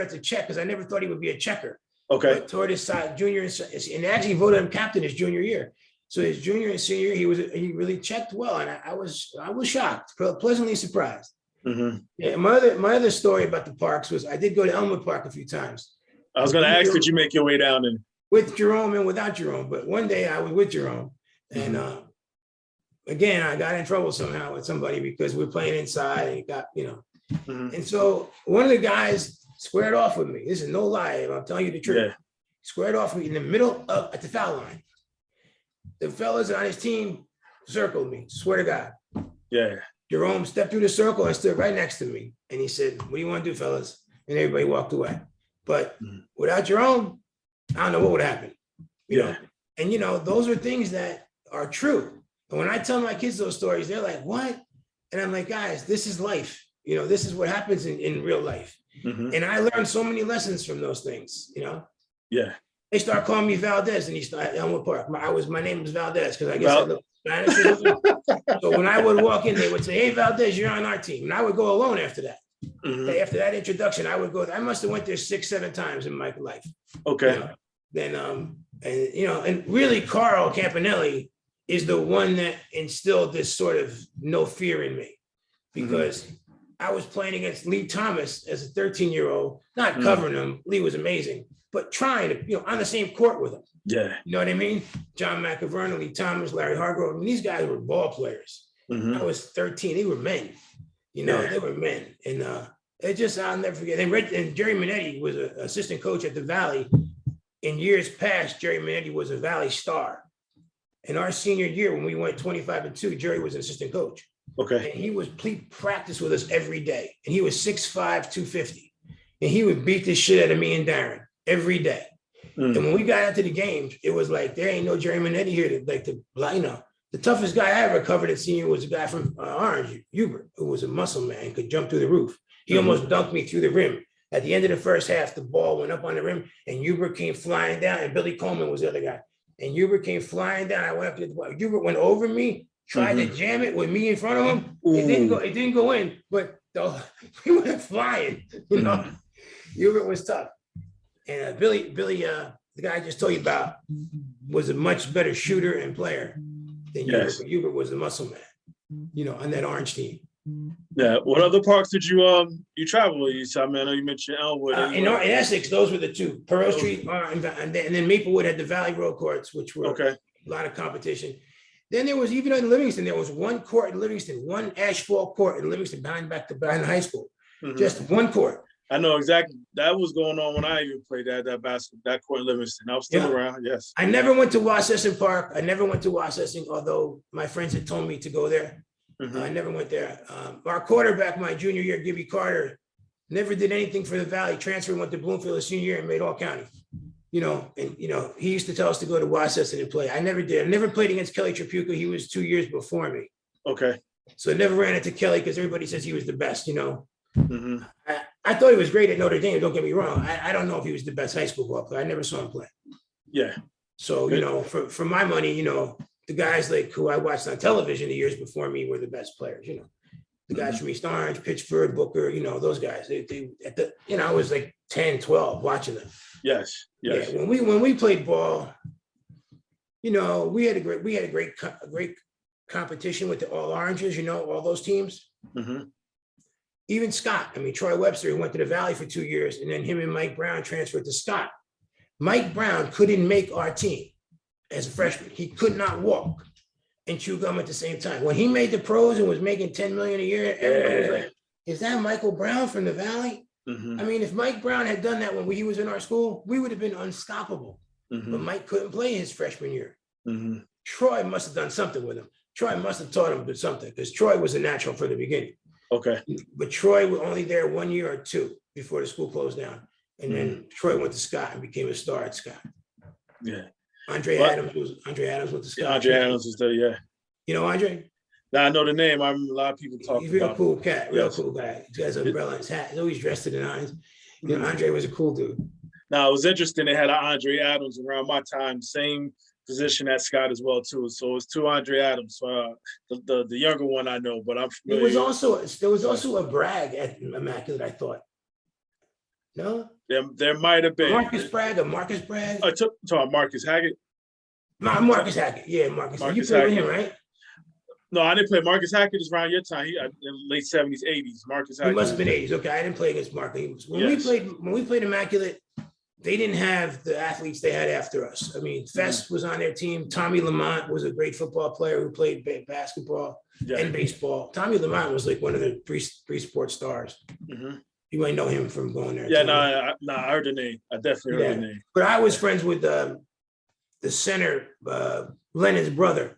to check because I never thought he would be a checker. Okay. But toward his side, junior, and actually voted him captain his junior year. So his junior and senior, he really checked well, and I was shocked, pleasantly surprised. Yeah, my other story about the parks was I did go to Elmwood Park a few times. I was going to ask, did you make your way down there? With Jerome and without Jerome, but one day I was with Jerome, and again I got in trouble somehow with somebody because we were playing inside, and it got, you know, and so one of the guys squared off with me. This is no lie, I'm telling you the truth. Yeah. Squared off with me in the middle of at the foul line. The fellas on his team circled me, swear to God. Yeah. Jerome stepped through the circle and stood right next to me. And he said, what do you want to do, fellas? And everybody walked away. But without Jerome, I don't know what would happen. You know? And, you know, those are things that are true. And when I tell my kids those stories, they're like, what? And I'm like, guys, this is life. You know, this is what happens in real life. And I learned so many lessons from those things, you know? Yeah. They start calling me Valdez, and he started Elmwood Park. My name was Valdez because I guess I look Spanish. So when I would walk in, they would say, "Hey, Valdez, you're on our team," and I would go alone after that. After that introduction, I would go. I must have went there 6-7 times in my life. Okay. You know? Then and you know, and really, Carl Campanelli is the one that instilled this sort of no fear in me, because I was playing against Lee Thomas as a 13-year-old, not covering him. Lee was amazing. But trying to, you know, on the same court with him. Yeah. You know what I mean? John McIvern, Lee Thomas, Larry Hargrove. I mean, these guys were ball players. I was 13. They were men. You know, they were men. And it just, I'll never forget. And Jerry Minetti was an assistant coach at the Valley. In years past, Jerry Minetti was a Valley star. In our senior year, when we went 25-2, Jerry was an assistant coach. Okay. And he practice with us every day. And he was 6'5", 250. And he would beat the shit out of me and Darren every day. And when we got into the games, it was like, there ain't no Jerry Minetti here you know, the toughest guy I ever covered at senior was a guy from Orange, Hubert, who was a muscle man, could jump through the roof. He almost dunked me through the rim. At the end of the first half, the ball went up on the rim and Hubert came flying down, and Billy Coleman was the other guy. And Hubert came flying down. I went up to the ball. Hubert went over me, tried to jam it with me in front of him. It didn't go in, but we went flying, you know. Hubert was tough. And Billy, the guy I just told you about, was a much better shooter and player than Hubert. But Hubert was the muscle man, you know, on that Orange team. Yeah. What other parks did you travel with? I mean, I know you mentioned Elmwood. In Essex, those were the two. Perot Street, and then Maplewood had the Valley Road courts, which were a lot of competition. Then there was, even in Livingston, there was one court in Livingston, one asphalt court in Livingston behind the high school. Just one court. I know exactly. That was going on when I even played that basketball, that court in Livingston. I was still around. Yes. I never went to Wassesson Park. I never went to Wassesson, although my friends had told me to go there. I never went there. Our quarterback, my junior year, Gibby Carter, never did anything for the Valley. Transferred, went to Bloomfield his senior year and made all county. And he used to tell us to go to Wassesson and play. I never did. I never played against Kelly Trapuka. He was 2 years before me. Okay. So I never ran into Kelly because everybody says he was the best. I thought he was great at Notre Dame. Don't get me wrong. I don't know if he was the best high school ball player. I never saw him play. Yeah. So, for my money, the guys like who I watched on television the years before me were the best players, the guys from East Orange, Pittsford, Booker, those guys, I was like 10, 12 watching them. Yes. Yeah. When we played ball, we had a great competition with the All Oranges, all those teams. Even Scott, Troy Webster, who went to the Valley for 2 years, and then him and Mike Brown transferred to Scott. Mike Brown couldn't make our team as a freshman. He could not walk and chew gum at the same time. When he made the pros and was making $10 million a year, everybody was like, is that Michael Brown from the Valley? If Mike Brown had done that when he was in our school, we would have been unstoppable. But Mike couldn't play his freshman year. Troy must have done something with him. Troy must have taught him something because Troy was a natural from the beginning. Okay. But Troy was only there 1 year or two before the school closed down. And then Troy went to Scott and became a star at Scott. Yeah. Andre Adams went to Scott. Andre Adams was there, yeah. You know Andre? Now I know the name. A lot of people talk about him. He's a real cool cat, real cool guy. He has an umbrella in his hat. He's always dressed to the nines. Andre was a cool dude. Now it was interesting. They had an Andre Adams around my time, same position at Scott as well too. So it's two Andre Adams. The younger one I know, but I'm familiar. There was also a Bragg at Immaculate, I thought. No? There might have been. Marcus Bragg. I took Marcus Haggett. No, Marcus Haggett. Yeah, Marcus. You played Haggett. with him, right? No, I didn't play. Marcus Hackett is around your time. He in late 70s, 80s. Marcus Hackett. He must have been 80s. Okay, I didn't play against Marcus. When we played Immaculate, they didn't have the athletes they had after us. Fest was on their team. Tommy Lamont was a great football player who played basketball and baseball. Tommy Lamont was like one of the three sports stars. You might know him from going there. Yeah, I heard the name. I definitely heard the name. But I was friends with the center, Lennon's brother.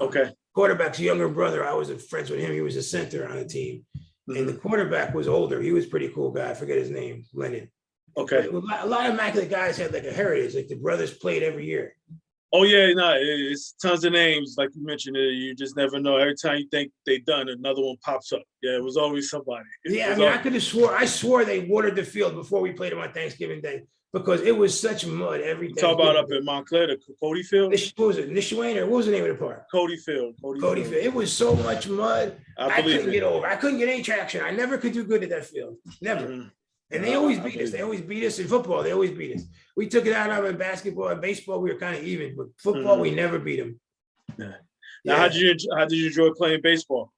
Okay. Quarterback's younger brother. I was friends with him. He was a center on the team. And the quarterback was older. He was a pretty cool guy. I forget his name, Lennon. Okay. A lot of Immaculate guys had like a heritage. Like the brothers played every year. Oh yeah, it's tons of names. Like you mentioned, you just never know. Every time you think they done, another one pops up. Yeah, it was always somebody. I could have swore they watered the field before we played them on Thanksgiving Day because it was such mud every day. Talk about up in Montclair, the Cody Field. What was it? Nishuane, or what was the name of the park? Cody Field. Cody Field. It was so much mud. I couldn't get over. I couldn't get any traction. I never could do good at that field. Never. And they always beat us. They always beat us in football. They always beat us. We took it out of them in basketball and baseball. We were kind of even, but football, we never beat them. Yeah. Now, how did you enjoy playing baseball?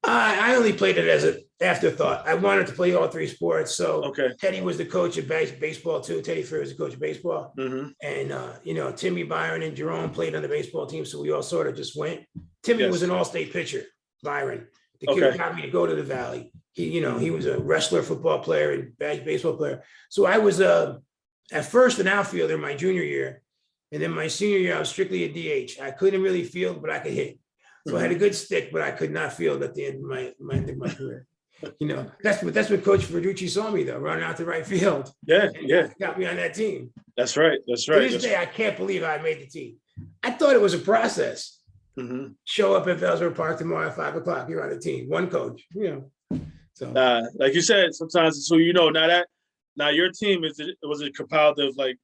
I only played it as an afterthought. I wanted to play all three sports. So Teddy was the coach of baseball too. Teddy Fair was the coach of baseball. And, Timmy Byron and Jerome played on the baseball team. So we all sort of just went. Timmy was an all-state pitcher, Byron. The kid got me to go to the Valley. He was a wrestler, football player, and baseball player. So I was at first an outfielder my junior year. And then my senior year, I was strictly a DH. I couldn't really field, but I could hit. So I had a good stick, but I could not field at the end of my career. That's what Coach Verducci saw me though, running out the right field. Got me on that team. That's right. To this day, I can't believe I made the team. I thought it was a process. Show up at Ellsworth Park tomorrow at 5:00. You're on the team. One coach. So like you said, sometimes it's who you know. Now your team was it compiled of like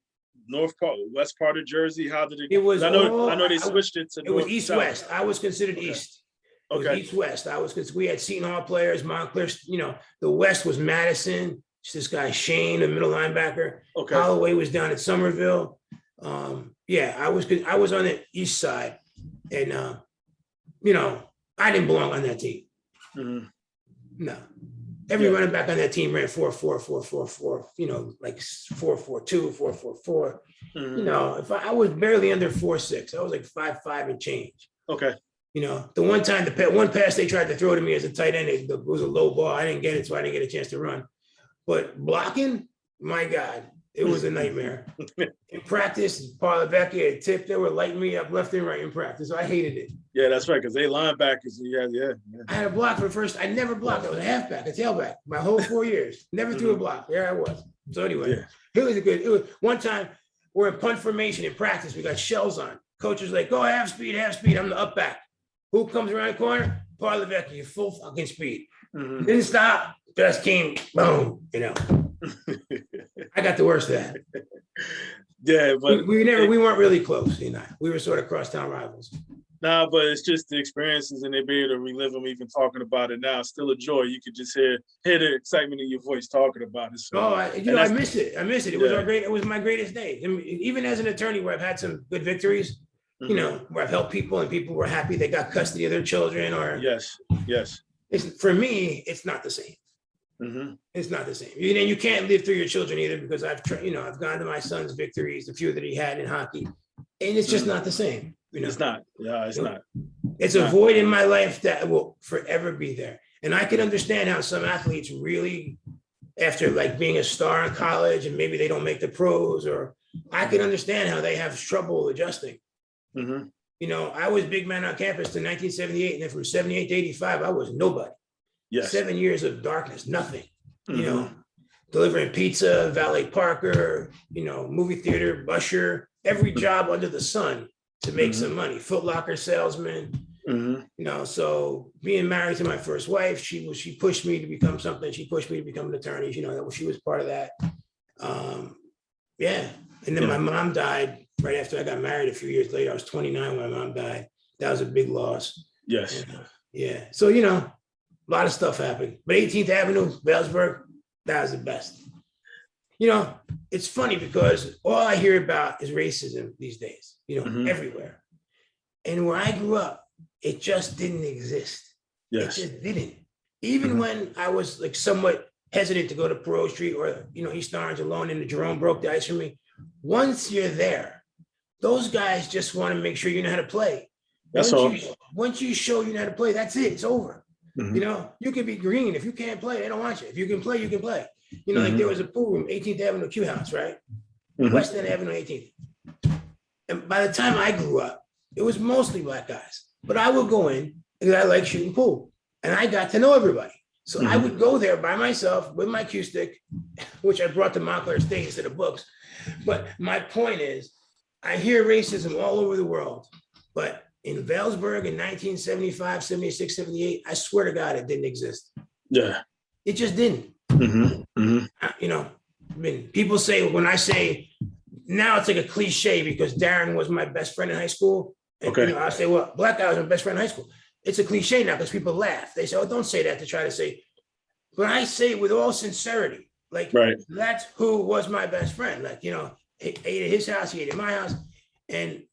north part, west part of Jersey? How did it? It was. I know they switched it to. It was east west. I was considered east. It was east west. We had Seton Hall players, Montclair. The west was Madison. This guy Shane, the middle linebacker. Holloway was down at Somerville. I was on the east side, and I didn't belong on that team. No. Every running back on that team ran 4.4, 4.44, like 4.42, 4.44. If I was barely under 4.6, I was like 5.5 and change. Okay. The one time, one pass they tried to throw to me as a tight end, it was a low ball. I didn't get it, so I didn't get a chance to run. But blocking, my God, it was a nightmare. In practice, Parlavecchia had tipped, they were lighting me up left and right in practice. So I hated it. Yeah, that's right, because they linebackers. Yeah. I had a block for the first, I never blocked. I was a halfback, a tailback, my whole 4 years. Never threw a block. There I was. So anyway, it was one time we're in punt formation in practice. We got shells on. Coach was like, go half speed. I'm the up back. Who comes around the corner? Parlavecchia, full fucking speed. Didn't stop, just came, boom, I got the worst of that. Yeah, but we weren't really close, We were sort of crosstown rivals. Nah, but it's just the experiences, and they be able to relive them. Even talking about it now, still a joy. You could just hear the excitement in your voice talking about it. So, I miss it. It was It was my greatest day. I mean, even as an attorney, where I've had some good victories, where I've helped people and people were happy they got custody of their children. Or yes. For me, it's not the same. It's not the same. And you can't live through your children either, because I've gone to my son's victories, the few that he had in hockey, and it's just not the same. It's not. Yeah, it's not. It's a void in my life that will forever be there. And I can understand how some athletes really, after like being a star in college and maybe they don't make the pros, or I can understand how they have trouble adjusting. I was big man on campus in 1978, and then from 78 to 85, I was nobody. Yes. 7 years of darkness, nothing. Delivering pizza, valet parker, movie theater, usher, every job under the sun to make some money. Foot Locker salesman. So being married to my first wife, she pushed me to become something. She pushed me to become an attorney. She was part of that. And then my mom died right after I got married. A few years later, I was 29 when my mom died. That was a big loss. Yes. So a lot of stuff happened. But 18th Avenue, Valesburg, that was the best. It's funny because all I hear about is racism these days, everywhere. And where I grew up, it just didn't exist. Yes. It just didn't. Even when I was like somewhat hesitant to go to Perot Street or, East Orange alone, and the Jerome broke the ice for me. Once you're there, those guys just want to make sure you know how to play. That's all. Once you show you know how to play, that's it. It's over. You can be green. If you can't play, they don't want you. If you can play, you can play. Like there was a pool room, 18th Avenue Q House, right? West End Avenue, 18th. And by the time I grew up, it was mostly black guys. But I would go in because I like shooting pool. And I got to know everybody. So I would go there by myself with my cue stick, which I brought to Montclair State instead of books. But my point is, I hear racism all over the world. But in Valesburg in 1975, 76, 78, I swear to God, it didn't exist. Yeah. It just didn't. People say, when I say, now it's like a cliche because Darren was my best friend in high school. And, I say, well, black guy was my best friend in high school. It's a cliche now because people laugh. They say, oh, don't say that, to try to say, but I say it with all sincerity. Like, that's who was my best friend. Like, he ate at his house, he ate at my house. And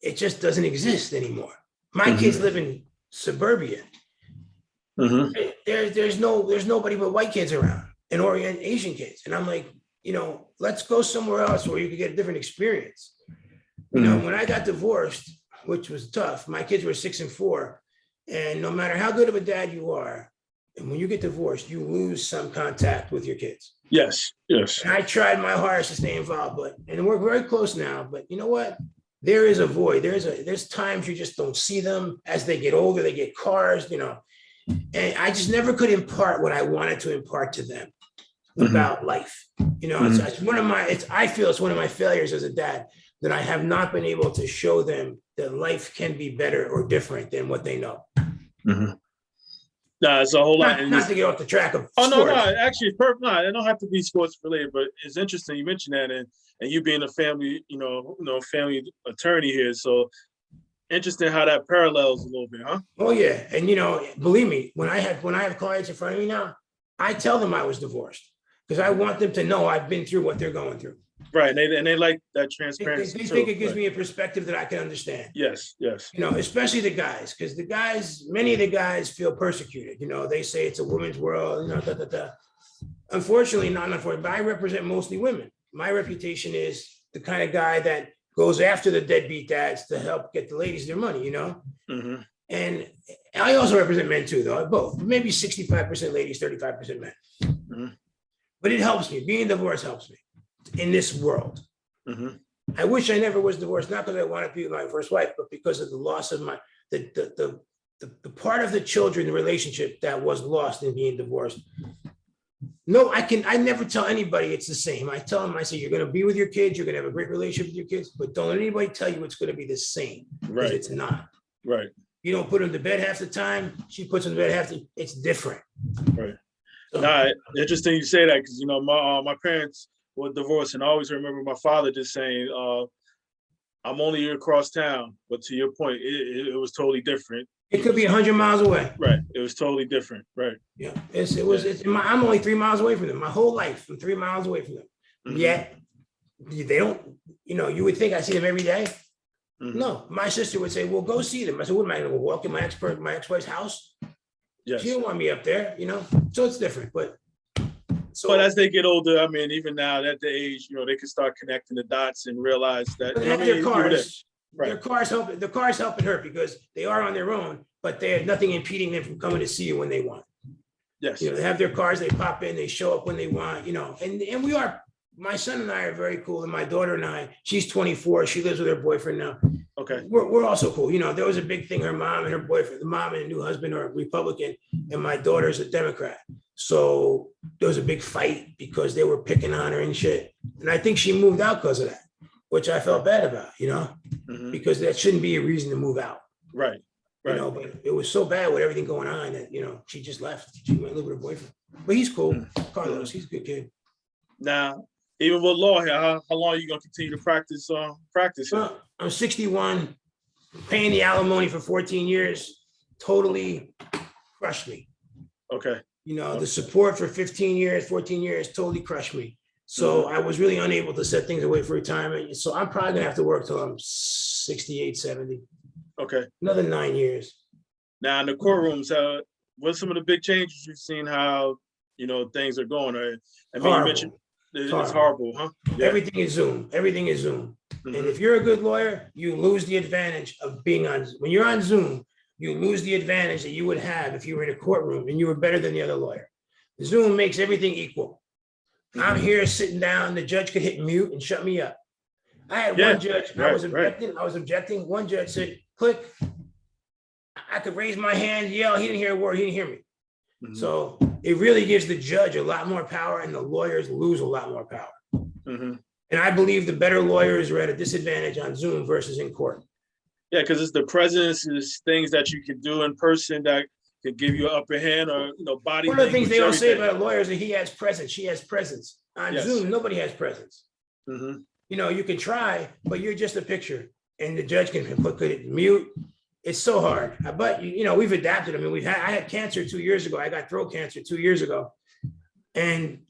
it just doesn't exist anymore. My kids live in suburbia. There's nobody but white kids around, and Orient Asian kids. And I'm like, let's go somewhere else where you could get a different experience. When I got divorced, which was tough, my kids were 6 and 4. And no matter how good of a dad you are, and when you get divorced, you lose some contact with your kids. Yes. And I tried my hardest to stay involved, and we're very close now. But you know what? There is a void. There's times you just don't see them. As they get older, they get cars, and I just never could impart what I wanted to impart to them about life. I feel it's one of my failures as a dad, that I have not been able to show them that life can be better or different than what they know. Nah, it's a whole lot. Not to get off the track of sports. No, actually, it's perfect. No, it don't have to be sports related, but it's interesting you mentioned that, and you being a family, family attorney here, so interesting how that parallels a little bit, huh? Oh yeah, and believe me, when I have clients in front of me now, I tell them I was divorced because I want them to know I've been through what they're going through. Right, and they like that transparency. They think it gives me a perspective that I can understand. Yes. Especially the guys, because many of the guys feel persecuted. They say it's a woman's world. Unfortunately, not unfortunately, but I represent mostly women. My reputation is the kind of guy that goes after the deadbeat dads to help get the ladies their money. And I also represent men too, though, both. Maybe 65% ladies, 35% men. But it helps me. Being divorced helps me in this world. Mhm. I wish I never was divorced, not because I wanted to be my first wife, but because of the loss of the part of the children, the relationship that was lost in being divorced. No, I never tell anybody it's the same. I tell them, I say, you're going to be with your kids, you're going to have a great relationship with your kids, but don't let anybody tell you it's going to be the same, because Right. it's not. Right. You don't put them to bed half the time. She puts them to bed half the, it's different. Right. So, Nah, interesting you say that, because you know my parents were divorced, and I always remember my father just saying, "I'm only across town," but to your point, it was totally different. it could be 100 miles away. Right. It was totally different. Right. Yeah, I'm only 3 miles away from them. My whole life, I'm 3 miles away from them. Mhm. Yet they don't, you would think I see them every day. Mhm. No, my sister would say, well, go see them. I said, what am I going to walk in my ex-wife's house? Yes. She don't want me up there, so it's different. But as they get older, I mean, even now at the age, they can start connecting the dots and realize that, they have their cars. Right. Their cars helping her because they are on their own, but they have nothing impeding them from coming to see you when they want. Yes. They have their cars, they pop in, they show up when they want, and we are, my son and I are very cool. And my daughter and I, she's 24, she lives with her boyfriend now. Okay. We're also cool. There was a big thing, her mom and her boyfriend, the mom and the new husband are Republican, and my daughter's a Democrat. So there was a big fight because they were picking on her and shit. And I think she moved out because of that, which I felt bad about, Mhm. because that shouldn't be a reason to move out. Right. Right. But it was so bad with everything going on that, she just left. She went to live with her boyfriend. But he's cool. Carlos, he's a good kid. Now, even with law here, how long are you gonna continue to practice here? Well, I'm 61, paying the alimony for 14 years, totally crushed me. Okay. The support for 15 years, 14 years totally crushed me. So I was really unable to set things away for retirement. So I'm probably gonna have to work till I'm 68, 70. Okay. Another 9 years. Now in the courtrooms, what's some of the big changes you've seen? How things are going? I mean, you mentioned it's horrible, huh? Yeah. Everything is Zoom. Everything is Zoom. Mhm. And if you're a good lawyer, you lose the advantage of being on. When you're on Zoom, you lose the advantage that you would have if you were in a courtroom and you were better than the other lawyer. Zoom makes everything equal. I'm here sitting down. The judge could hit mute and shut me up. I had one judge. I was objecting. One judge said, "Click." I could raise my hand, yell. He didn't hear a word. He didn't hear me. Mhm. So it really gives the judge a lot more power, and the lawyers lose a lot more power. Mhm. And I believe the better lawyers are at a disadvantage on Zoom versus in court. Yeah, because it's the presence, is things that you can do in person that could give you an upper hand, or body. One of the things they all say everything. about lawyers is he has presence, she has presence. On Yes. Zoom, nobody has presence. Mhm. You can try, but you're just a picture, and the judge can put it mute. It's so hard, but we've adapted. I mean, I had cancer 2 years ago. I got throat cancer 2 years ago, and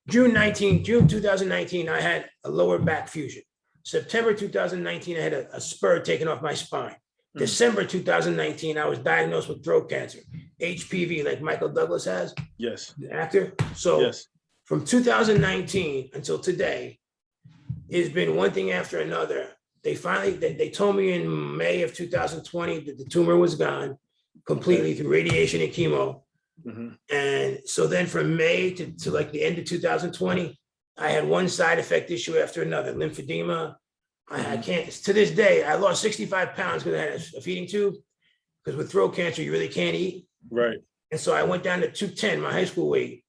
June 2019, I had a lower back fusion. September 2019, I had a spur taken off my spine. December 2019, I was diagnosed with throat cancer, HPV, like Michael Douglas has. Yes. The actor. So yes. From 2019 until today, it's been one thing after another. They told me in May of 2020 that the tumor was gone completely through radiation and chemo. Mm-hmm. And so then from May to like the end of 2020, I had one side effect issue after another, lymphedema. I can't, to this day, I lost 65 pounds because I had a feeding tube, because with throat cancer, you really can't eat. Right. And so I went down to 210, my high school weight.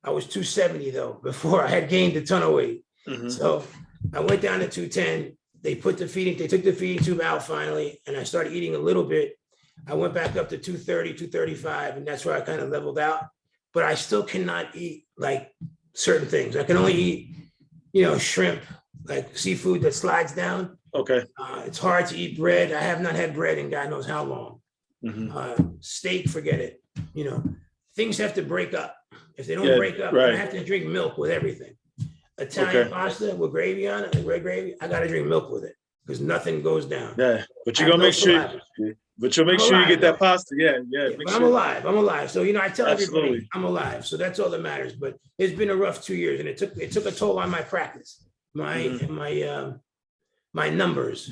I was 270 though, before I had gained a ton of weight. Mm-hmm. So I went down to 210. They took the feeding tube out finally, and I started eating a little bit. I went back up to 230, 235, and that's where I kind of leveled out. But I still cannot eat like certain things. I can only eat, shrimp, like seafood that slides down. Okay. It's hard to eat bread. I have not had bread in God knows how long. Mm-hmm. Steak, forget it. Things have to break up. If they don't break up, I have to drink milk with everything. Italian pasta with gravy on it, red gravy, I got to drink milk with it because nothing goes down. Yeah, but you're gonna make sure. But you'll make sure you get that pasta. Yeah. But I'm alive. I'm alive. So I tell everybody I'm alive. So that's all that matters. But it's been a rough 2 years, and it took a toll on my practice. My numbers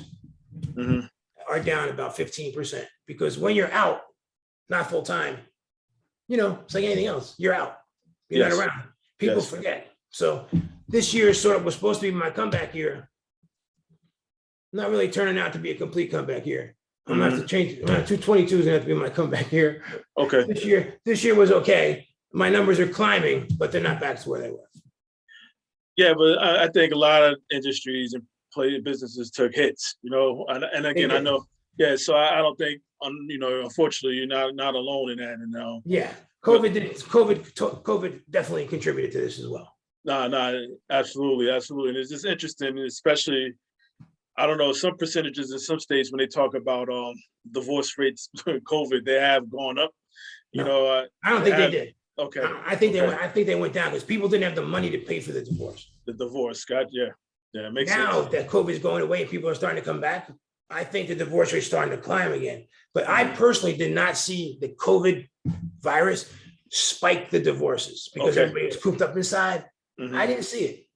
are down about 15% because when you're out, not full time, it's like anything else. You're out. You're Yes. not around. People Yes. forget. So this year sort of was supposed to be my comeback year. Not really turning out to be a complete comeback year. I'm gonna have to change. 222 is gonna have to be my comeback year. Okay. This year was okay. My numbers are climbing, but they're not back to where they were. Yeah, but I think a lot of industries and businesses took hits, and again, I know, yeah. So I don't think, unfortunately, you're not alone in that. And yeah, COVID definitely contributed to this as well. No, absolutely, absolutely, and it's just interesting, especially. I don't know, some percentages in some states when they talk about divorce rates during COVID, they have gone up. I don't think they did. Okay. I think they went down because people didn't have the money to pay for the divorce. The divorce, yeah, it makes now sense. That COVID is going away and people are starting to come back, I think the divorce rate is starting to climb again. But I personally did not see the COVID virus spike the divorces because everybody was cooped up inside. I didn't see it.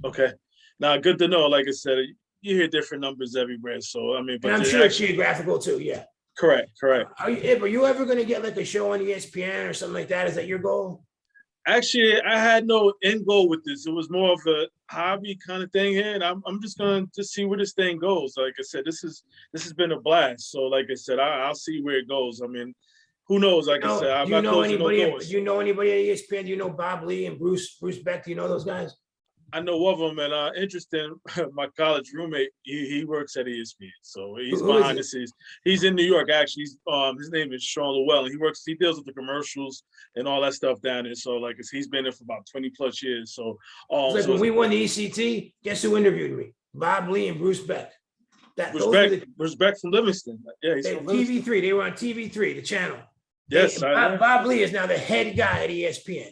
Okay. Now, good to know. Like I said, you hear different numbers everywhere. So, I mean, but and I'm sure it's geographical too. Yeah. Correct. Are you ever going to get like a show on ESPN or something like that? Is that your goal? Actually, I had no end goal with this. It was more of a hobby kind of thing here, and I'm just going to see where this thing goes. Like I said, this has been a blast. So, like I said, I'll see where it goes. I mean, who knows? Like I said, I'm not closing no doors. Do you know anybody at ESPN? Do you know Bob Lee and Bruce Beck? Do you know those guys? I know of them, and interesting. My college roommate, he works at ESPN, so he's behind the scenes. He's in New York, actually. His name is Sean Llewellyn. He deals with the commercials and all that stuff down there. So, like, he's been there for about 20 plus years. So, when we won the ECT, guess who interviewed me? Bob Lee and Bruce Beck. Bruce Beck from Livingston. Yeah, he's from TV3. They were on TV3, the channel. Yes, Bob Lee is now the head guy at ESPN.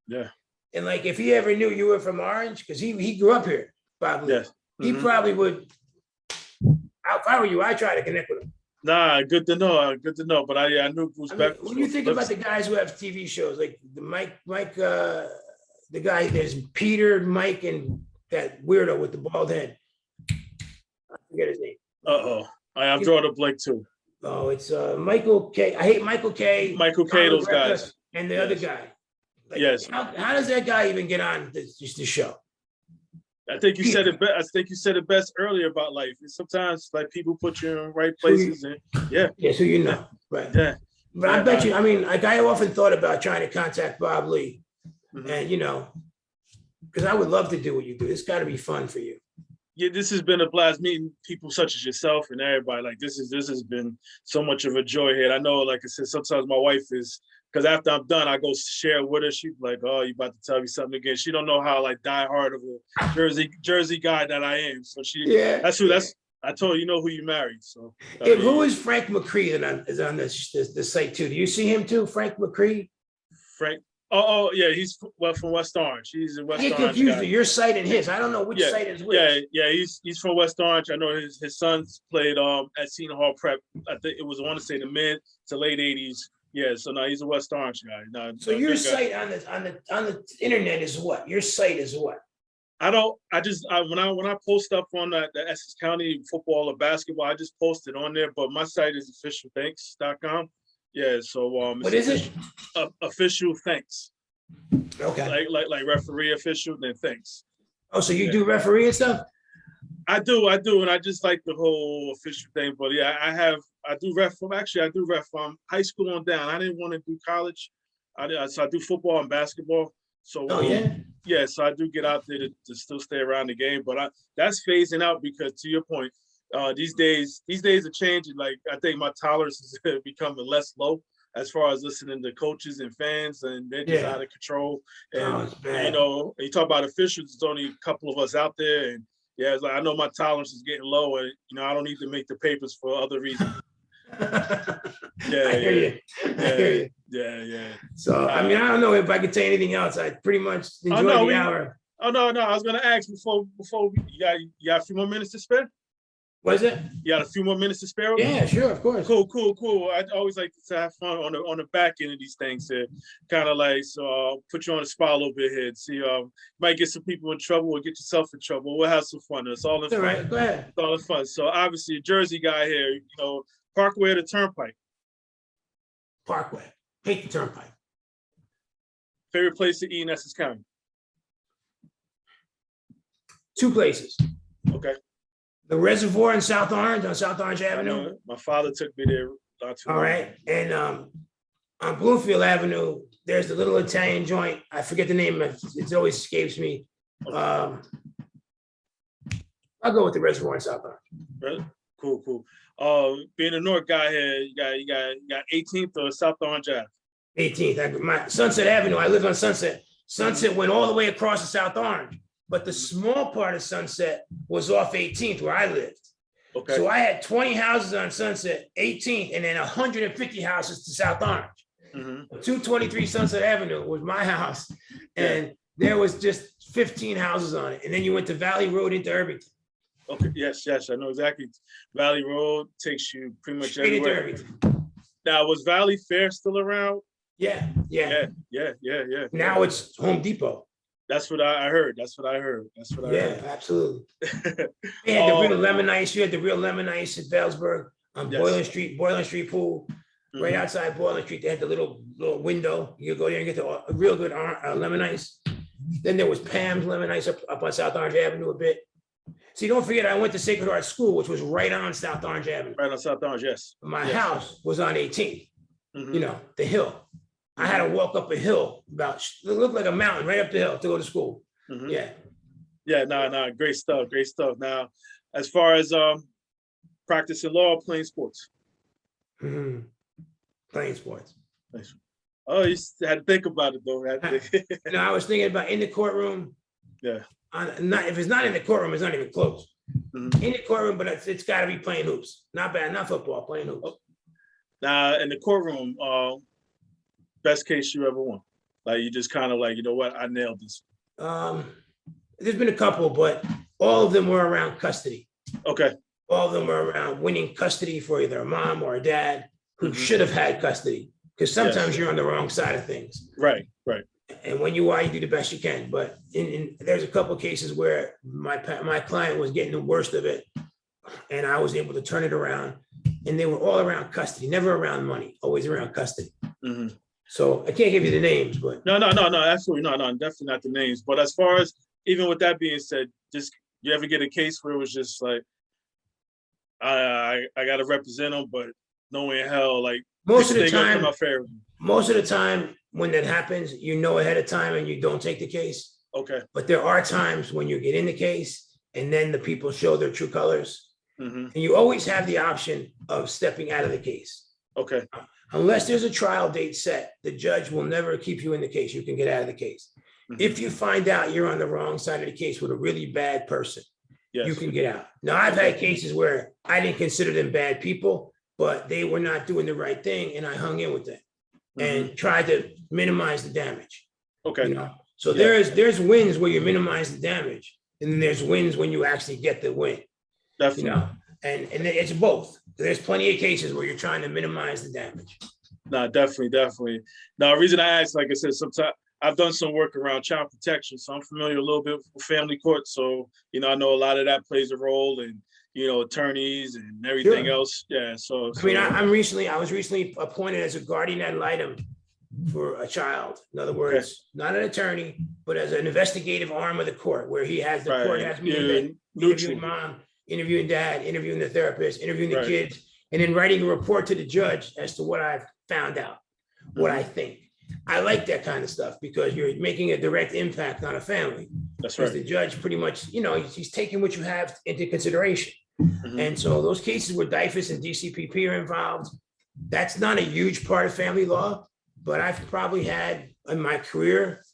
Yeah. And like, if he ever knew you were from Orange, because he grew up here, Bob Lee, he probably would. If I were you, I'd try to connect with him. Nah, good to know. But I knew Bruce Beck. When you think about the guys who have TV shows, like the Mike, the guy, there's Peter, Mike, and that weirdo with the bald head. I forget his name. I'm drawing a blank too. Oh, it's Michael K. I hate Michael K. Michael K. Those guys. And the other guy. Like, yes. How does that guy even get on this show? I think you said it best. I think you said it best earlier about life. And sometimes, like, people put you in the right places, and so right? Yeah. But I bet you. I mean, like, I often thought about trying to contact Bob Lee, and because I would love to do what you do. It's got to be fun for you. Yeah, this has been a blast meeting people such as yourself and everybody. Like, this has been so much of a joy here. I know, like I said, sometimes my wife is. Because after I'm done, I go share with her. She's like, "Oh, you about to tell me something again?" She don't know how like diehard of a Jersey guy that I am. So I told her, you know who you married. So who is Frank McCree that is on the site too? Do you see him too, Frank McCree? Frank. Oh yeah, he's from West Orange. He's in West Orange. I get confused with your site and his. I don't know which site is which. Yeah. He's from West Orange. I know his sons played at Seton Hall Prep. I think it was, I want to say, the mid to late '80s. Yeah, so now he's a West Orange guy. So your site on the internet is what? Your site is what? When I post up on the Essex County football or basketball, I just post it on there. But my site is officialthanks.com. Yeah, so what is it? Official Thanks. Okay. Like referee official, then thanks. Oh, so you do referee and stuff? I do, and I just like the whole official thing. But yeah, I do ref from high school on down. I didn't want to do college. So I do football and basketball. So so I do get out there to still stay around the game. But that's phasing out because, to your point, these days are changing. Like, I think my tolerance is becoming less low as far as listening to coaches and fans, and they're just out of control. And you talk about officials. There's only a couple of us out there, and it's like I know my tolerance is getting low, and I don't need to make the papers for other reasons. I hear you. Yeah. So I mean, I don't know if I could say anything else. I pretty much enjoyed the hour. Oh no, I was gonna ask before you got a few more minutes to spare? What is it? You got a few more minutes to spare? Yeah, sure, of course. Cool. I always like to have fun on the back end of these things here. Kind of like, so I'll put you on the spot a little bit here. See, might get some people in trouble or get yourself in trouble. We'll have some fun. It's all in fun. All right, go ahead. It's all in fun. So obviously, a Jersey guy here, Parkway or the Turnpike? Parkway. Hate the Turnpike. Favorite place to eat in Essex County? 2 places. Okay. The Reservoir in South Orange, on South Orange I Avenue. know my father took me there not too All long right. And on Bloomfield Avenue, there's the little Italian joint. I forget the name. It always escapes me. I'll go with the Reservoir in South Orange. Right? Cool. Being a North guy here, you got 18th or South Orange Ave. 18th. My Sunset Avenue. I live on Sunset. Sunset went all the way across to South Orange, but the small part of Sunset was off 18th where I lived. Okay. So I had 20 houses on Sunset, 18th, and then 150 houses to South Orange. 223 Sunset Avenue was my house, and there was just 15 houses on it. And then you went to Valley Road into Irvington. Okay. Yes. I know exactly. Valley Road takes you pretty much Straight into everywhere. Irvington. Now, was Valley Fair still around? Yeah. Now it's Home Depot. That's what I heard. Heard. Absolutely. They had the real lemon ice. You had the real lemon ice at Valesburg on Boylan Street Pool. Right outside Boylan Street, they had the little window. You go there and get the real good lemon ice. Then there was Pam's lemon ice up on South Orange Avenue a bit. See, don't forget, I went to Sacred Heart School, which was right on South Orange Avenue. Right on South Orange, yes. My house was on 18th, the hill. I had to walk up a hill it looked like a mountain right up the hill to go to school. Great stuff. Now, as far as practicing law, playing sports. Playing sports. Oh, you had to think about it though. I was thinking about in the courtroom. Yeah. If it's not in the courtroom, it's not even close. In the courtroom, but it's got to be playing hoops. Not bad, not football, playing hoops. Now, in the courtroom, best case you ever won? Like you just kind of like, you know what, I nailed this. There's been a couple, but all of them were around custody. Okay. All of them were around winning custody for either a mom or a dad who should have had custody. Because sometimes you're on the wrong side of things. Right. And when you are, you do the best you can. But there's a couple of cases where my client was getting the worst of it, and I was able to turn it around. And they were all around custody, never around money, always around custody. So I can't give you the names, but no, absolutely no, definitely not the names. But as far as even with that being said, just you ever get a case where it was just like I got to represent them, but knowing hell, like most of the time when that happens, you know ahead of time and you don't take the case. Okay. But there are times when you get in the case and then the people show their true colors. And you always have the option of stepping out of the case. Okay. Unless there's a trial date set, the judge will never keep you in the case. You can get out of the case. If you find out you're on the wrong side of the case with a really bad person, you can get out. Now, I've had cases where I didn't consider them bad people, but they were not doing the right thing, and I hung in with them and tried to minimize the damage. Okay. So there's wins where you minimize the damage, and then there's wins when you actually get the win. Definitely. And it's both. There's plenty of cases where you're trying to minimize the damage. No, definitely. Now, the reason I asked, like I said, sometimes I've done some work around child protection, so I'm familiar a little bit with family court. So, I know a lot of that plays a role, and attorneys and everything else. Yeah. So I mean, I was recently appointed as a guardian ad litem for a child. In other words, not an attorney, but as an investigative arm of the court, where the court has me interviewing mom, interviewing dad, interviewing the therapist, interviewing the kids, and then writing a report to the judge as to what I've found out, what I think. I like that kind of stuff because you're making a direct impact on a family. That's right. The judge pretty much, he's taking what you have into consideration. And so those cases where DIFUS and DCPP are involved, that's not a huge part of family law, but I've probably had in my career,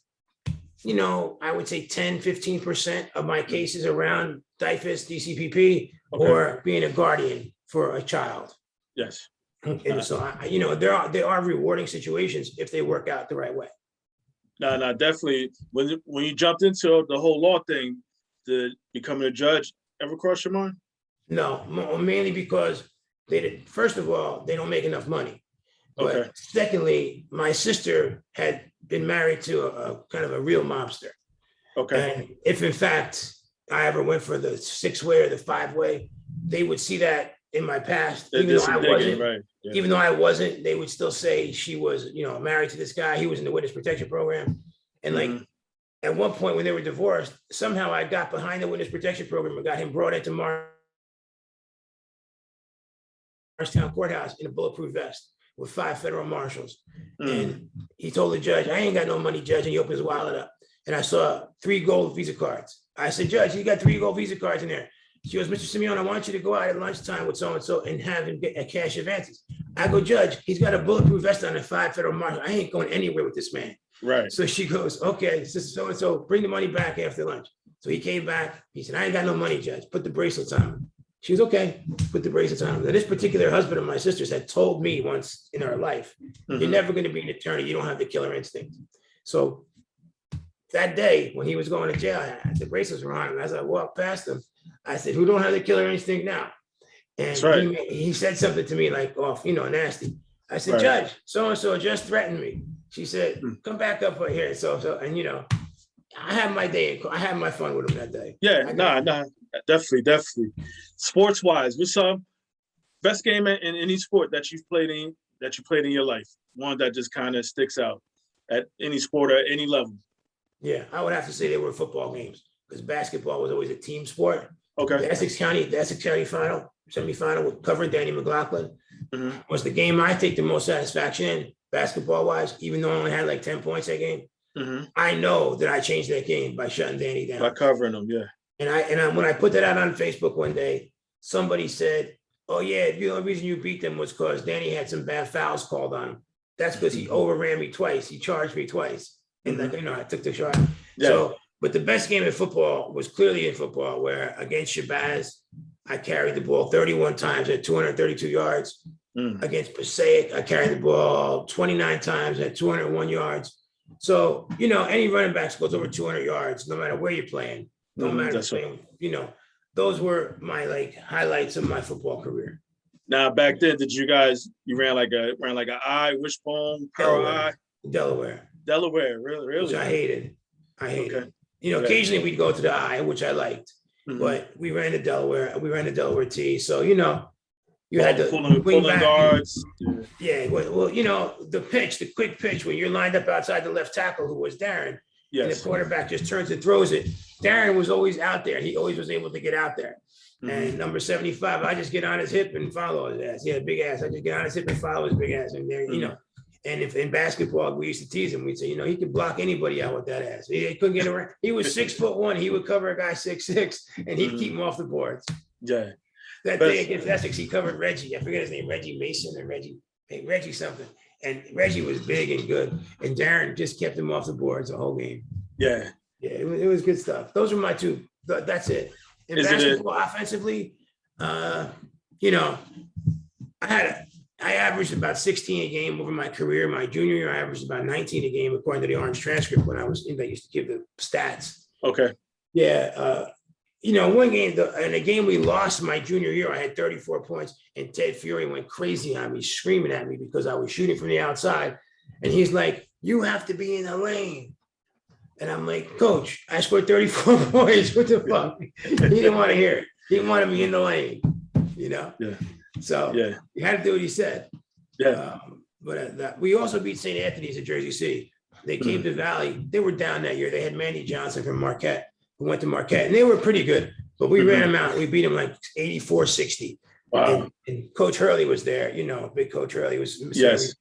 I would say 10, 15% of my cases around DIFUS, DCPP, or being a guardian for a child. Yes. And so, there are rewarding situations if they work out the right way. No, definitely. When you jumped into the whole law thing, becoming a judge ever cross your mind? No, mainly because first of all, they don't make enough money. But secondly, my sister had been married to a kind of a real mobster. Okay. And if in fact I ever went for the 6-way or the 5-way, they would see that in my past, even though I wasn't, they would still say she was, married to this guy. He was in the witness protection program. And like at one point when they were divorced, somehow I got behind the witness protection program and got him brought into Morristown Courthouse in a bulletproof vest with 5 federal marshals. And he told the judge, I ain't got no money, Judge. And he opened his wallet up. And I saw 3 gold Visa cards. I said, Judge, you got 3 gold Visa cards in there. She goes, Mr. Simeone, I want you to go out at lunchtime with so-and-so and have him get a cash advances. I go, Judge, he's got a bulletproof vest on and 5 federal marshals. I ain't going anywhere with this man. Right. So she goes, okay, so-and-so, bring the money back after lunch. So he came back. He said, I ain't got no money, Judge. Put the bracelets on him. She was okay, put the bracelets on him. Now, this particular husband of my sister's had told me once in her life, you're never going to be an attorney. You don't have the killer instinct. So that day when he was going to jail, the bracelets were on him. As I walked past him, I said, who don't have the killer instinct now? And he said something to me like, oh, nasty. I said, Judge, so-and-so just threatened me. She said, come back up right here. And I had my day. I had my fun with him that day. Yeah, definitely. Sports wise, what's best game in any sport that you've played in your life? One that just kind of sticks out at any sport or any level. Yeah, I would have to say they were football games because basketball was always a team sport. Okay. The Essex County semifinal with covering Danny McLaughlin was the game I take the most satisfaction in basketball wise, even though I only had like 10 points that game. I know that I changed that game by shutting Danny down. By covering them, yeah. And when I put that out on Facebook one day, somebody said, oh yeah, the only reason you beat them was because Danny had some bad fouls called on him. That's because he overran me twice. He charged me twice. And I took the shot. Yeah. So, but the best game in football was clearly in football where against Shabazz, I carried the ball 31 times at 232 yards. Against Passaic, I carried the ball 29 times at 201 yards. So, any running backs goes over 200 yards, no matter where you're playing. No matter playing, those were my highlights of my football career. Now back then, you ran like an I, wishbone, power I? Delaware, really? Which I hated. Okay. Occasionally we'd go to the I, which I liked, but we ran the Delaware T. So, you had to pulling guards. Yeah. Well, the quick pitch when you're lined up outside the left tackle, who was Darren, and the quarterback just turns and throws it. Darren was always out there. He always was able to get out there. And number 75, I just get on his hip and follow his ass. He had a big ass. I just get on his hip and follow his big ass. And there, and if in basketball, we used to tease him. We'd say, he could block anybody out with that ass. He couldn't get around. He was 6'1". He would cover a guy 6'6", and he'd keep him off the boards. Yeah. That day against Essex, he covered Reggie. I forget his name, Reggie Mason or Reggie something. And Reggie was big and good. And Darren just kept him off the boards the whole game. Yeah. Yeah, it was good stuff. Those were my two. That's it. In basketball, offensively, I averaged about 16 a game over my career. My junior year, I averaged about 19 a game, according to the Orange transcript when I was in. They used to give the stats. Okay. Yeah. One game, in a game we lost my junior year, I had 34 points, and Ted Fury went crazy on me, screaming at me because I was shooting from the outside. And he's like, you have to be in the lane. And I'm like, Coach, I scored 34 points. What the fuck? He didn't want to hear it. He didn't want to be in the lane, Yeah. So you had to do what he said. Yeah. We also beat St. Anthony's at Jersey City. They came to Valley. They were down that year. They had Mandy Johnson from Marquette, who went to Marquette, and they were pretty good. But we ran them out. We beat them like 84-60. Wow. And Coach Hurley was there, big Coach Hurley was. Yes.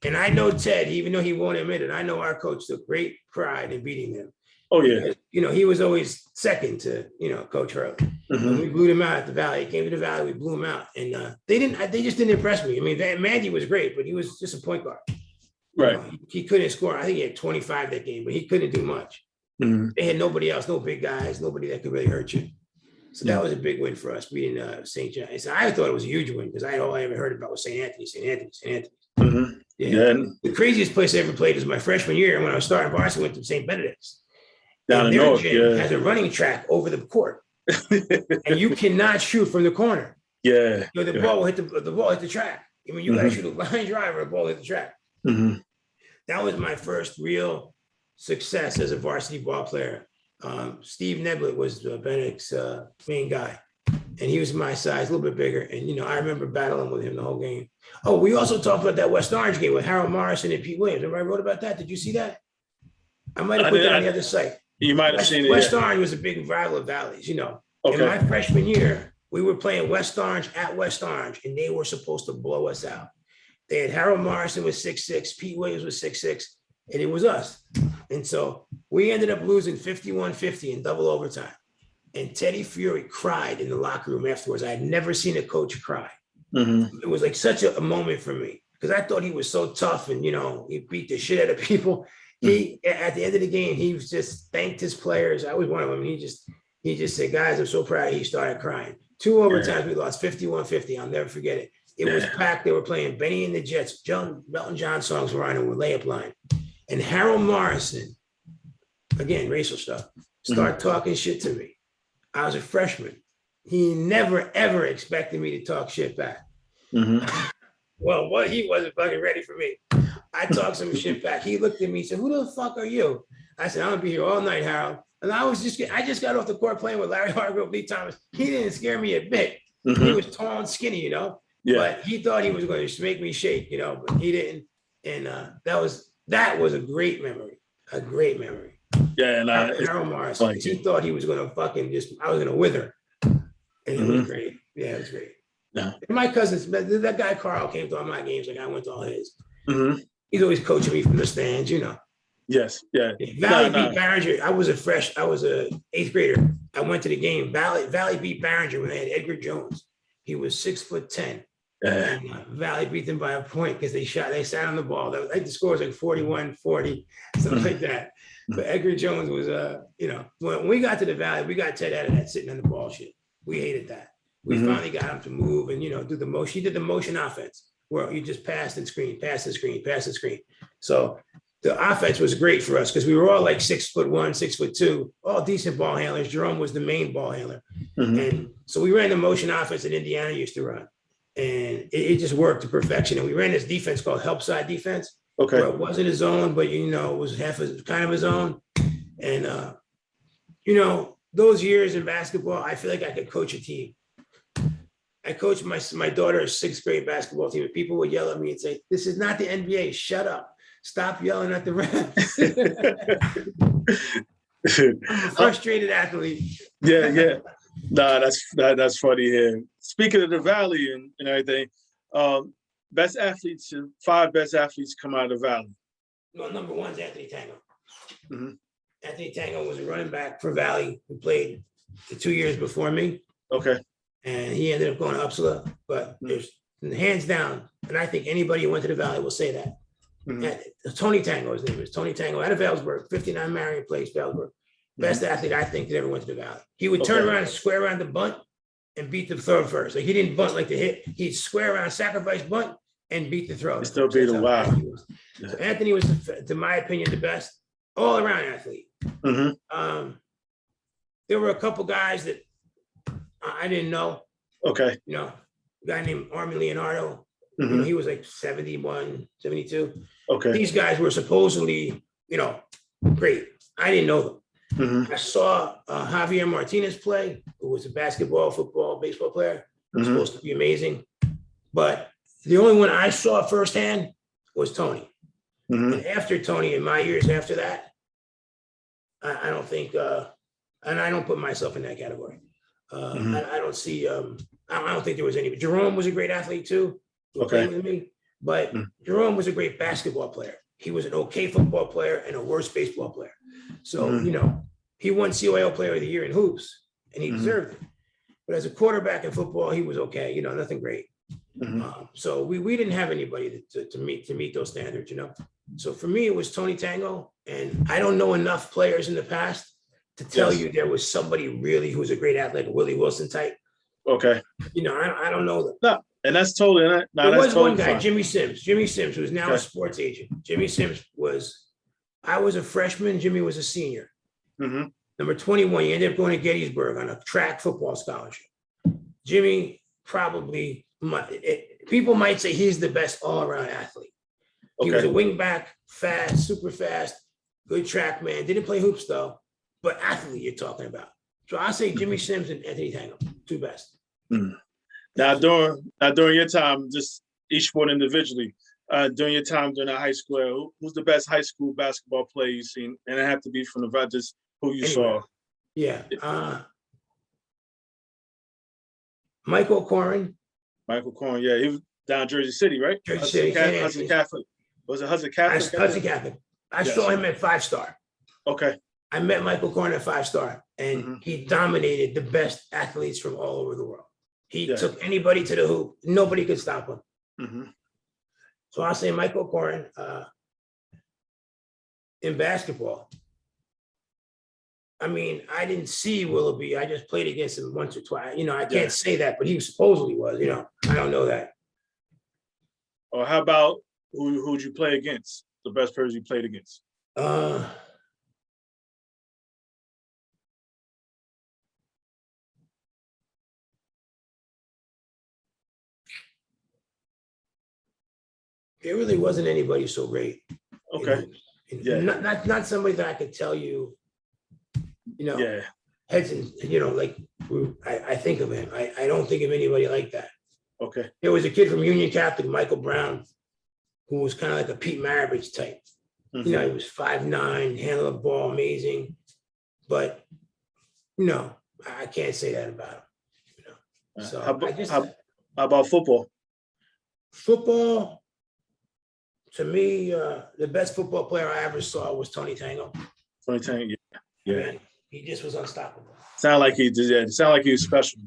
And I know Ted, even though he won't admit it, I know our coach took great pride in beating them. Oh, yeah. Because, he was always second to, Coach Hurley. When we blew them out at the Valley. He came to the Valley, we blew them out. And they just didn't impress me. I mean, Mandy was great, but he was just a point guard. Right. He couldn't score. I think he had 25 that game, but he couldn't do much. They had nobody else, no big guys, nobody that could really hurt you. So that was a big win for us beating St. John. So I thought it was a huge win because all I ever heard about was St. Anthony. Yeah. The craziest place I ever played was my freshman year when I was starting varsity. Went to St. Benedict's. Down in North, has a running track over the court, and you cannot shoot from the corner. Yeah. The ball will hit the track. I mean, you got to shoot a line drive or a ball hit the track. That was my first real success as a varsity ball player. Steve Neblett was Benedict's main guy, and he was my size, a little bit bigger. And, I remember battling with him the whole game. Oh, we also talked about that West Orange game with Harold Morrison and Pete Williams. Remember I wrote about that? Did you see that? I might have put that on the other site. You might have seen it. West Orange was a big rival of Valley's, you know. Okay. In my freshman year, we were playing West Orange at West Orange, and they were supposed to blow us out. They had Harold Morrison was 6'6", Pete Williams was 6'6", and it was us. And so we ended up losing 51-50 in double overtime. And Teddy Fury cried in the locker room afterwards. I had never seen a coach cry. Mm-hmm. It was like such a moment for me because I thought he was so tough and, you know, he beat the shit out of people. He, at the end of the game, he just thanked his players. I was one of them. He just said, guys, I'm so proud. He started crying. 2 overtimes, we lost 51-50. I'll never forget it. It was packed. They were playing Benny and the Jets. Elton John songs were on a layup line. And Harold Morrison, again, racial stuff, started talking shit to me. I was a freshman. He never, ever expected me to talk shit back. Mm-hmm. Well, what he wasn't fucking ready for me. I talked some shit back. He looked at me and said, who the fuck are you? I said, I'm gonna be here all night, Harold. And I just got off the court playing with Larry Hargrove, Lee Thomas. He didn't scare me a bit. Mm-hmm. He was tall and skinny, you know, but he thought he was going to make me shake, you know, but he didn't. And that was a great memory, Yeah, and Harold Morrison, he thought he was going to I was going to wither. And it was great. Yeah, it was great. Yeah. And my cousins, that guy Carl came to all my games, like I went to all his. Mm-hmm. He's always coaching me from the stands, you know. Yes, yeah. Valley beat Barringer. I was a 8th grader. I went to the game. Valley beat Barringer when they had Edgar Jones. He was 6'10". And Valley beat them by a point because they sat on the ball. The score was like 41-40, something like that. But Edgar Jones was, you know, when we got to the Valley, we got Ted out of that sitting on the ball shit. We hated that. We finally got him to move and, you know, do the motion. He did the motion offense where you just pass and screen. So the offense was great for us because we were all like 6'1", 6'2", all decent ball handlers. Jerome was the main ball handler. Mm-hmm. And so we ran the motion offense that Indiana used to run. And it just worked to perfection. And we ran this defense called help side defense. Okay. Where it wasn't a zone, but, you know, it was kind of a zone. And, you know, those years in basketball, I feel like I could coach a team. I coached my daughter's 6th grade basketball team, and people would yell at me and say, this is not the NBA. Shut up. Stop yelling at the refs. I'm a frustrated athlete. Yeah. Nah, that's funny here. Speaking of the Valley and everything, best athletes, 5 best athletes come out of the Valley. Well, number 1 is Anthony Tango. Mm-hmm. Anthony Tango was a running back for Valley who played the 2 years before me. Okay. And he ended up going to Uppsala, but there's hands down, and I think anybody who went to the Valley will say that. Mm-hmm. Tony Tango, his name is Tony Tango, out of Valsburg, 59 Marion Place, Valsburg. Best athlete I think that ever went to the Valley. He would turn around and square around the bunt and beat the throw first. Like he didn't bunt like the hit. He'd square around, sacrifice bunt, and beat the throw. He still beat him. Wow. So Anthony was, to my opinion, the best all-around athlete. Mm-hmm. There were a couple guys that I didn't know. Okay. You know, a guy named Armin Leonardo. Mm-hmm. You know, he was like 71, 72. Okay. These guys were supposedly, you know, great. I didn't know them. Mm-hmm. I saw Javier Martinez play, who was a basketball, football, baseball player. He was supposed to be amazing. But the only one I saw firsthand was Tony. Mm-hmm. And after Tony, in my years after that, I don't think, and I don't put myself in that category. I don't see, I don't think there was any. Jerome was a great athlete too, playing with me. But Jerome was a great basketball player. He was an okay football player and a worse baseball player. So, you know, he won CYO Player of the Year in hoops, and he deserved it. But as a quarterback in football, he was okay. You know, nothing great. So we didn't have anybody to meet those standards. You know, so for me it was Tony Tango, and I don't know enough players in the past to tell you there was somebody really who was a great athlete, a Willie Wilson type. Okay. You know, I don't know them. No, and that's totally not. There was one guy, Jimmy Sims, who's now a sports agent. Jimmy Sims I was a freshman. Jimmy was a senior. Mm-hmm. Number 21, he ended up going to Gettysburg on a track football scholarship. Jimmy probably, people might say he's the best all-around athlete. He was a wingback, fast, super fast, good track man. Didn't play hoops though, but athlete you're talking about. So I say Jimmy Sims and Anthony Tango, 2 best. Now during your time, just each one individually, during your time during high school, who's the best high school basketball player you've seen? And it have to be from the Rogers who you Anyway, saw. yeah. Michael Corrin. Michael Corn, yeah, he was down Jersey City, right? Jersey City, St. Hudson Anthony's. Catholic. Was it Hudson Catholic? Hudson Catholic. I Yes. saw him at 5-star. Okay. I met Michael Corrin at 5-star, and he dominated the best athletes from all over the world. He took anybody to the hoop. Nobody could stop him. So I'll say Michael Corrin in basketball. I mean, I didn't see Willoughby. I just played against him once or twice. You know, I can't say that, but he supposedly was. You know, I don't know that. Or how about who'd you play against? The best person you played against? There really wasn't anybody so great. Okay. Not somebody that I could tell you, you know, heads and, you know, like I think of him. I don't think of anybody like that. Okay. There was a kid from Union Catholic, Michael Brown, who was kind of like a Pete Maravich type. You know, he was 5'9", handled the ball amazing. But, you know, I can't say that about him. You know. So how about football? Football, to me, the best football player I ever saw was Tony Tango. Tony Tango, yeah. I mean, he just was unstoppable. Sound like he did. Yeah, sound like he was special.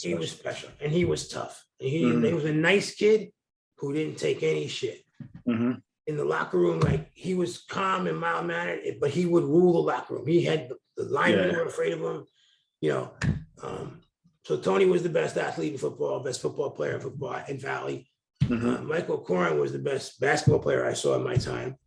He was special, and he was tough. And he was a nice kid who didn't take any shit. In the locker room, like he was calm and mild mannered, but he would rule the locker room. He had the linemen were afraid of him, you know. So Tony was the best athlete in football, best football player in football in Valley. Michael Corrin was the best basketball player I saw in my time.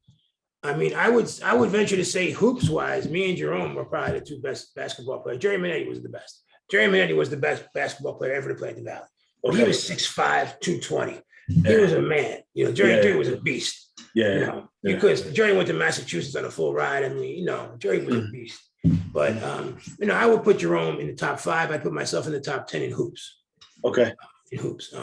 I mean, I would venture to say hoops wise, me and Jerome were probably the two best basketball players. Jerry Minetti was the best. Jerry Minetti was the best basketball player ever to play at the Valley. Well, he was 6'5", 220. He was a man. You know, Jerry was a beast. You know, because Jerry went to Massachusetts on a full ride. I mean, you know, Jerry was a beast. But you know, I would put Jerome in the top 5. I'd put myself in the top 10 in hoops. Okay. In hoops.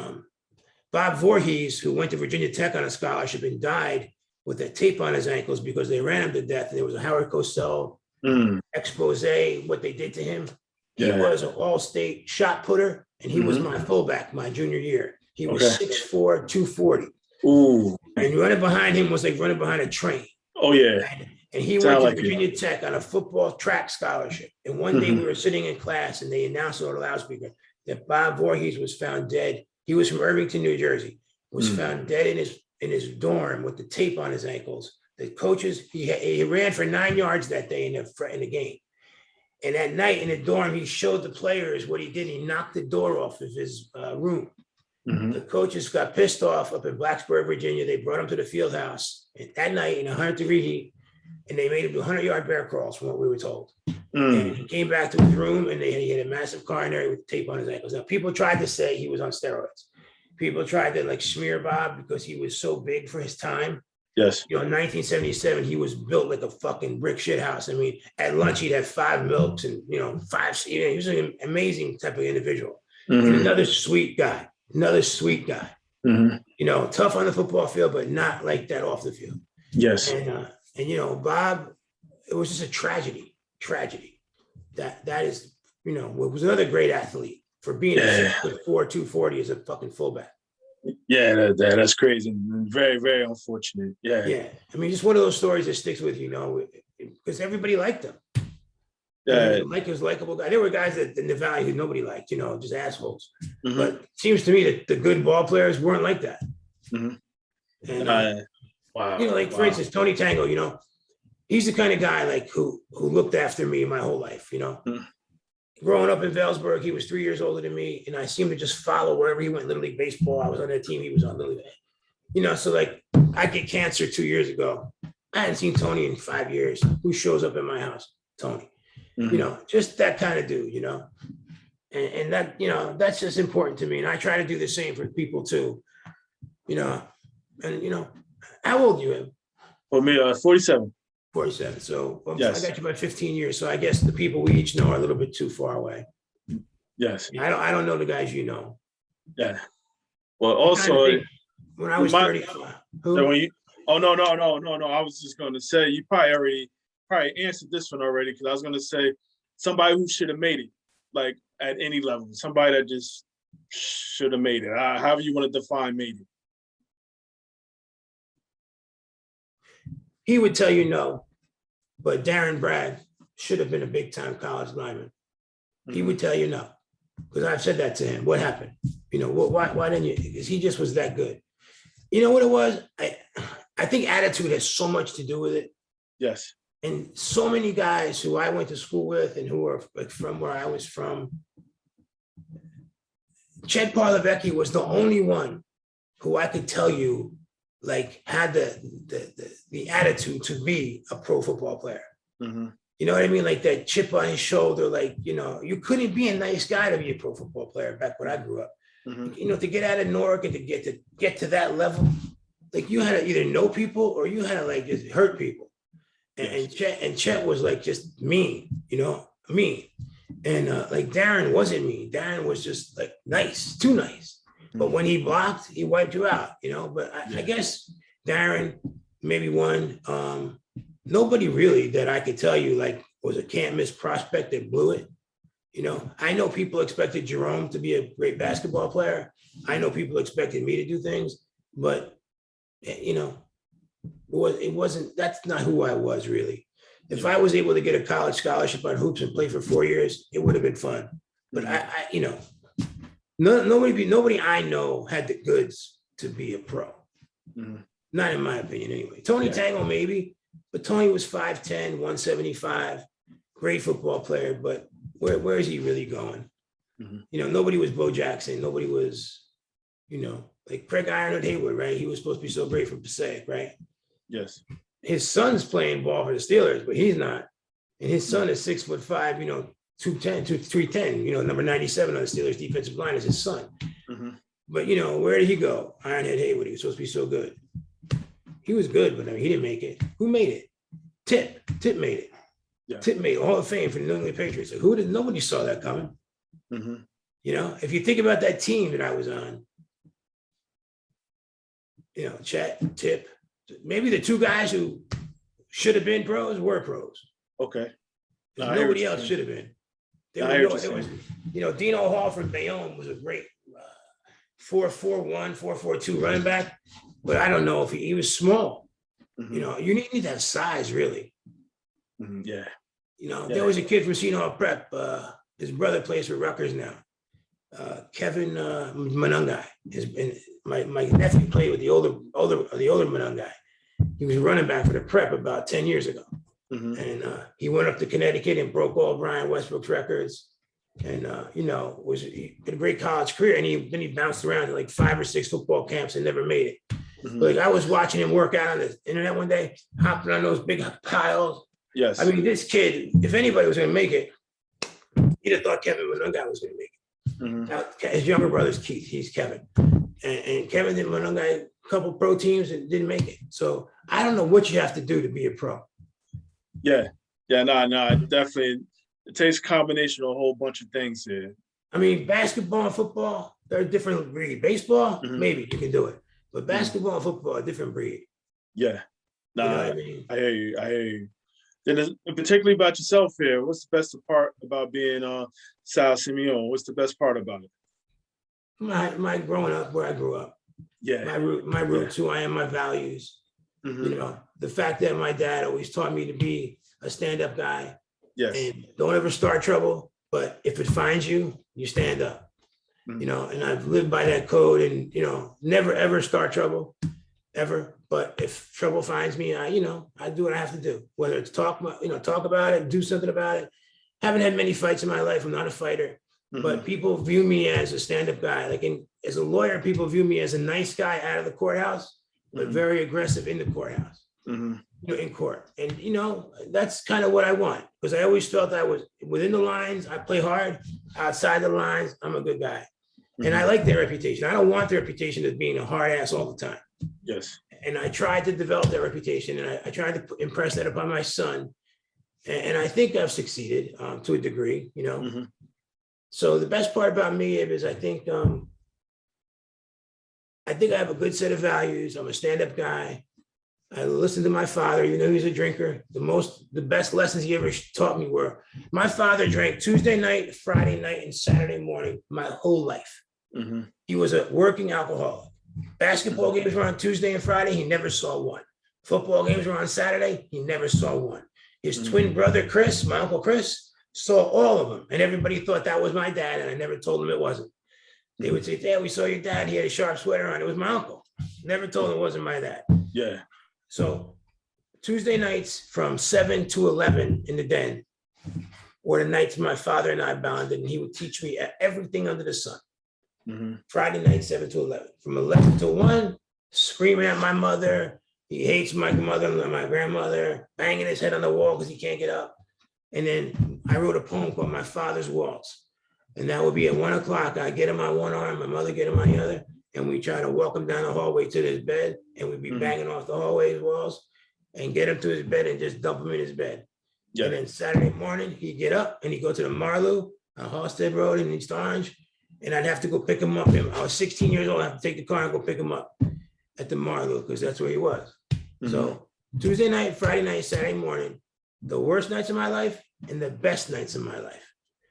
Bob Voorhees, who went to Virginia Tech on a scholarship and died with a tape on his ankles because they ran him to death. And there was a Howard Cosell expose, what they did to him. He was an all-state shot putter, and he was my fullback my junior year. He was 6'4", 240. Ooh. And running behind him was like running behind a train. Oh, yeah. And he went to Virginia Tech on a football track scholarship. And one day we were sitting in class and they announced on the loudspeaker that Bob Voorhees was found dead. He was from Irvington, New Jersey, was found dead in his dorm with the tape on his ankles. The coaches, he ran for 9 yards that day in the game. And at night in the dorm, he showed the players what he did. He knocked the door off of his room. The coaches got pissed off up in Blacksburg, Virginia. They brought him to the field house at night in 100-degree heat, and they made him do 100-yard bear crawls from what we were told. And he came back to his room, and he had a massive coronary with tape on his ankles. Now, people tried to say he was on steroids. People tried to like smear Bob because he was so big for his time. Yes. You know, in 1977, he was built like a fucking brick shit house. I mean, at lunch, he'd have 5 milks and, you know, 5, you know, he was an amazing type of individual. And another sweet guy. You know, tough on the football field, but not like that off the field. Yes. And you know, Bob, it was just a tragedy. That is, you know, was another great athlete for being a 6'4", 240 as a fucking fullback. Yeah, that's crazy. Very, very unfortunate. Yeah. I mean, just one of those stories that sticks with you know, because everybody liked him. Like he was a likable guy. There were guys that in the Valley who nobody liked, you know, just assholes. But it seems to me that the good ball players weren't like that. And you know, like for instance, Tony Tango, you know, he's the kind of guy like who looked after me my whole life, you know. Growing up in Valesburg, he was 3 years older than me, and I seemed to just follow wherever he went. Little League baseball, I was on that team. He was on Little League. You know, so like I get cancer 2 years ago. I hadn't seen Tony in 5 years. Who shows up at my house? Tony. You know, just that kind of dude, you know, and that, you know, that's just important to me. And I try to do the same for people too, you know, and, you know, how old are you? For me, 47. 47. So yes. I got you by 15 years. So I guess the people we each know are a little bit too far away. Yes. I don't know the guys you know. Yeah. Well, also, when I was 35. So when you, oh no. I was just going to say you probably answered this one already because I was going to say somebody who should have made it, like at any level, somebody that just should have made it. However you want to define made it. He would tell you no, but Darren Bragg should have been a big time college lineman. He would tell you no, because I've said that to him. What happened? You know, why didn't you? Because he just was that good. You know what it was? I think attitude has so much to do with it. Yes. And so many guys who I went to school with and who are like from where I was from, Chet Parlavecchi was the only one who I could tell you like had the attitude to be a pro football player. Mm-hmm. You know what I mean? Like that chip on his shoulder, like, you know, you couldn't be a nice guy to be a pro football player back when I grew up. Mm-hmm. You know, to get out of Newark and to get to that level, like you had to either know people or you had to like just hurt people. And Chet was like just mean, you know, mean. And like Darren wasn't mean. Darren was just like nice, too nice. Mm-hmm. But when he blocked, he wiped you out, you know. But I guess Darren maybe won. Nobody really that I could tell you like was a can't miss prospect that blew it. You know, I know people expected Jerome to be a great basketball player. I know people expected me to do things, but you know, it wasn't, that's not who I was really. If I was able to get a college scholarship on hoops and play for 4 years, it would have been fun. But I you know, nobody I know had the goods to be a pro. Mm-hmm. Not in my opinion anyway. Tony Tango maybe, but Tony was 5'10", 175, great football player, but where is he really going? Mm-hmm. You know, nobody was Bo Jackson. Nobody was, you know, like Craig Ironwood Hayward, right? He was supposed to be so great for Passaic, right? Yes. His son's playing ball for the Steelers, but he's not. And his son is 6'5", you know, 310, you know, number 97 on the Steelers defensive line is his son. Mm-hmm. But, you know, where did he go? Ironhead Hayward, he was supposed to be so good. He was good, but I mean, he didn't make it. Who made it? Tip made it. Yeah. Tip made Hall of Fame for the New England Patriots. So nobody saw that coming. Mm-hmm. You know, if you think about that team that I was on, you know, Chet, Tip, maybe the two guys who should have been pros were pros. Okay. Nobody else should have been. There was, you know, Dino Hall from Bayonne was a great 4.41, 4.42 running back, but I don't know if he was small. Mm-hmm. You know, you need that size, really. Mm-hmm. Yeah. You know, there was a kid from Seton Prep. His brother plays for Rutgers now. Kevin Monungai. My nephew played with the older Monungai. He was running back for the Prep about 10 years ago. Mm-hmm. And he went up to Connecticut and broke all Brian Westbrook's records. And, you know, he had a great college career. And then he bounced around to like 5 or 6 football camps and never made it. Mm-hmm. But like I was watching him work out on the internet one day, hopping on those big piles. Yes. I mean, this kid, if anybody was going to make it, he'd have thought Kevin Monungai was going to make it. Mm-hmm. Now, his younger brother's Keith, he's Kevin. And Kevin did Monungai a couple pro teams and didn't make it. So I don't know what you have to do to be a pro. Yeah. No, definitely. It takes a combination of a whole bunch of things here. I mean, basketball and football, they're a different breed. Baseball, mm-hmm. maybe you can do it. But basketball and football are a different breed. Yeah. No, you know what I mean? I hear you. Then particularly about yourself here, what's the best part about being Sal Simeone? What's the best part about it? My growing up where I grew up. Yeah. My roots, who I am, my values. Mm-hmm. You know, the fact that my dad always taught me to be a stand-up guy. Yes. And don't ever start trouble, but if it finds you, you stand up. Mm-hmm. You know, and I've lived by that code and, you know, never ever start trouble, ever. But if trouble finds me, I do what I have to do, whether it's talk about it, do something about it. Haven't had many fights in my life. I'm not a fighter, mm-hmm. but people view me as a stand-up guy. Like as a lawyer, people view me as a nice guy out of the courthouse, but mm-hmm. very aggressive in the courthouse, mm-hmm. you know, in court. And, you know, that's kind of what I want, because I always felt I was within the lines. I play hard. Outside the lines, I'm a good guy. Mm-hmm. And I like their reputation. I don't want their reputation as being a hard ass all the time. Yes. And I tried to develop that reputation, and I tried to impress that upon my son. And I think I've succeeded to a degree, you know. Mm-hmm. So the best part about me is I think I think I have a good set of values. I'm a stand-up guy. I listened to my father, even though he was a drinker. The best lessons he ever taught me were, my father drank Tuesday night, Friday night, and Saturday morning my whole life. Mm-hmm. He was a working alcoholic. Basketball games were on Tuesday and Friday. He never saw one. Football games were on Saturday. He never saw one. His twin brother, Chris, my uncle Chris, saw all of them. And everybody thought that was my dad. And I never told them it wasn't. They would say, Dad, we saw your dad. He had a sharp sweater on. It was my uncle. Never told him it wasn't my dad. Yeah. So Tuesday nights from 7 to 11 in the den were the nights my father and I bonded, and he would teach me everything under the sun. Mm-hmm. Friday night, 7 to 11. From 11 to 1, screaming at my mother. He hates my mother and my grandmother, banging his head on the wall because he can't get up. And then I wrote a poem called My Father's Waltz. And that would be at 1 o'clock. I get him on one arm, my mother get him on the other. And we try to walk him down the hallway to his bed. And we'd be banging off the hallway walls and get him to his bed and just dump him in his bed. Yeah. And then Saturday morning, he'd get up and he'd go to the Marlow on Halstead Road in East Orange. And I'd have to go pick him up. I was 16 years old. I have to take the car and go pick him up at the Marlow because that's where he was. Mm-hmm. So Tuesday night, Friday night, Saturday morning, the worst nights of my life and the best nights of my life.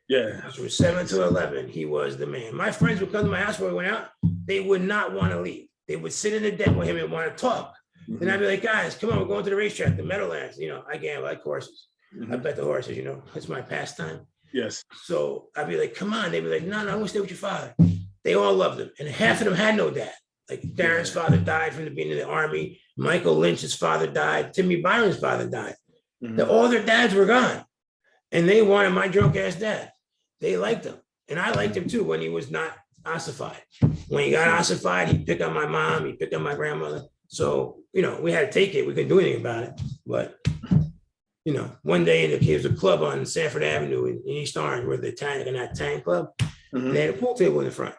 Yeah. From 7 to 11, he was the man. My friends would come to my house when we went out. They would not want to leave. They would sit in the den with him and want to talk. Mm-hmm. And I'd be like, guys, come on, we're going to the racetrack, the Meadowlands. You know, I gamble, I like horses. Mm-hmm. I bet the horses, you know, that's my pastime. Yes. So I'd be like, come on. They'd be like, no, I want to stay with your father. They all loved him. And half of them had no dad. Like Darren's father died from being in the army. Michael Lynch's father died. Timmy Byron's father died. Mm-hmm. All their dads were gone. And they wanted my drunk ass dad. They liked him. And I liked him too when he was not ossified. When he got ossified, he'd pick on my mom, he'd pick on my grandmother. So, you know, we had to take it. We couldn't do anything about it. But, you know, one day there was a club on Sanford Avenue in East Orange where the Tang Club. Mm-hmm. They had a pool table in the front.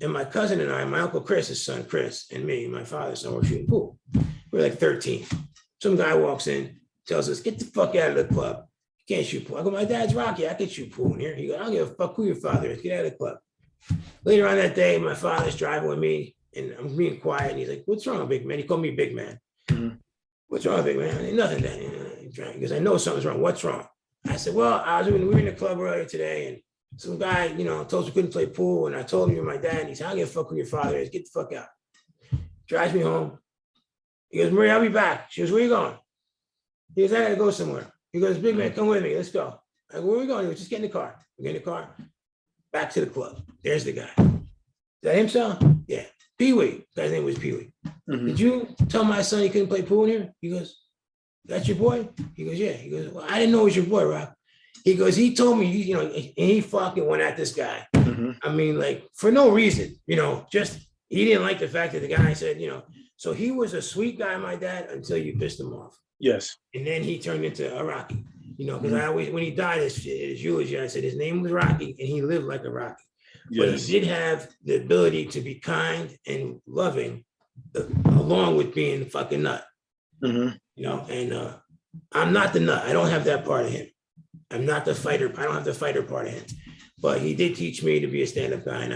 And my cousin and I, my uncle Chris, his son Chris, and me, my father's son, were shooting pool. We were like 13. Some guy walks in, tells us, get the fuck out of the club. You can't shoot pool. I go, my dad's Rocky. I can shoot pool in here. He goes, I don't give a fuck who your father is. Get out of the club. Later on that day, my father's driving with me, and I'm being quiet. And he's like, what's wrong, big man? He called me big man. Mm-hmm. What's wrong, big man? Ain't nothing, Daddy. Because I know something's wrong. What's wrong? I said, well, we were in the club earlier today, and some guy, you know, told us we couldn't play pool. And I told him you're my dad. And he said, I don't give a fuck who your father is. Get the fuck out. Drives me home. He goes, Marie, I'll be back. She goes, where you going? He goes, I gotta go somewhere. He goes, big man, come with me. Let's go. I go, where are we going? He goes, just get in the car. We get in the car. Back to the club. There's the guy. Is that him, son? Yeah. Pee-wee. Guy's name was Pee-wee. Mm-hmm. Did you tell my son he couldn't play pool in here? He goes, that's your boy? He goes, yeah. He goes, well, I didn't know it was your boy, Rob. He goes, he told me, you know, and he fucking went at this guy. Mm-hmm. I mean, like, for no reason, you know, just, he didn't like the fact that the guy said, you know, so he was a sweet guy, my dad, until you pissed him off. Yes. And then he turned into a Rocky, you know, because I always, when he died, his eulogy, I said his name was Rocky and he lived like a Rocky. Yes. But he did have the ability to be kind and loving, along with being the fucking nut. Mm-hmm. You know, and I'm not the nut. I don't have that part of him. I'm not the fighter. I don't have the fighter part of him. But he did teach me to be a stand-up guy. And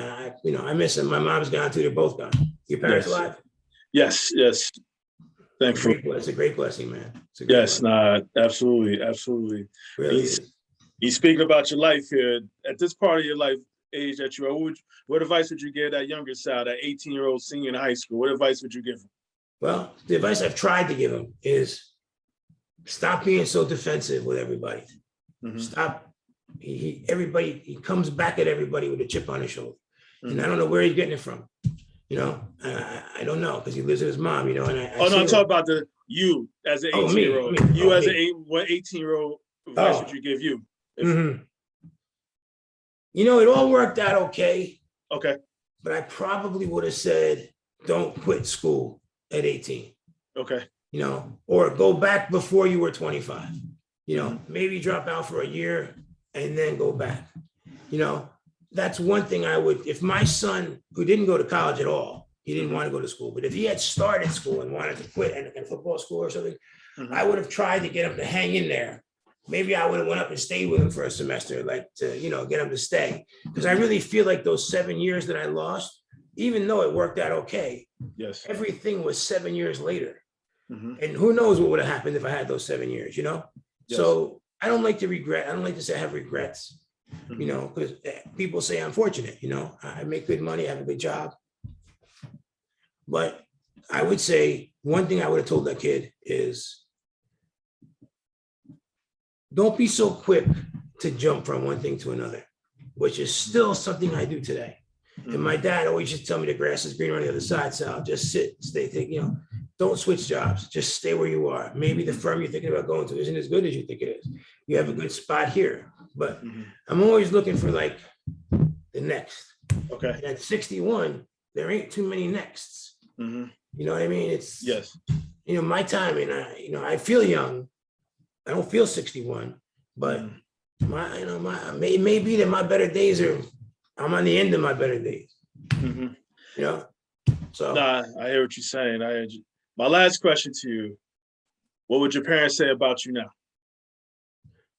I miss him. My mom's gone too. They're both gone. Your parents alive? Yes, yes. Thankful. It's a great blessing, man. Yes, absolutely. Really he's speaking about your life here. At this part of your life, age that you are, what advice would you give that younger side, that 18-year-old senior in high school? What advice would you give him? Well, the advice I've tried to give him is stop being so defensive with everybody. Mm-hmm. Stop. He comes back at everybody with a chip on his shoulder. Mm-hmm. And I don't know where he's getting it from. You know, I don't know, because he lives with his mom, you know. And I'm talking about you as an 18-year-old. What 18-year-old advice would you give you? Mm-hmm. You know, it all worked out okay. Okay. But I probably would have said, don't quit school at 18. Okay. You know, or go back before you were 25. You know, maybe drop out for a year and then go back. You know, that's one thing I would, if my son, who didn't go to college at all, he didn't want to go to school, but if he had started school and wanted to quit and football school or something, I would have tried to get him to hang in there. Maybe I would have went up and stayed with him for a semester, like to, you know, get him to stay. Because I really feel like those 7 years that I lost even though it worked out okay, Yes. everything was 7 years later. Mm-hmm. And who knows what would have happened if I had those 7 years, you know? Yes. So I don't like to regret. I don't like to say I have regrets, Mm-hmm. you know, because people say I'm fortunate, you know, I make good money, I have a good job. But I would say one thing I would have told that kid is don't be so quick to jump from one thing to another, which is still something I do today. Mm-hmm. And my dad always used to tell me the grass is greener on the other side. So I'll just sit, stay, think, you know, don't switch jobs. Just stay where you are. Maybe the firm you're thinking about going to isn't as good as you think it is. You have a good spot here, but Mm-hmm. I'm always looking for like the next. Okay. And at 61, there ain't too many nexts. Mm-hmm. You know what I mean? It's, yes. You know, my time, and I feel young. I don't feel 61, but it may be that my better days I'm on the end of my better days. Mm-hmm. You know? So nah, I hear what you're saying. My last question to you, what would your parents say about you now?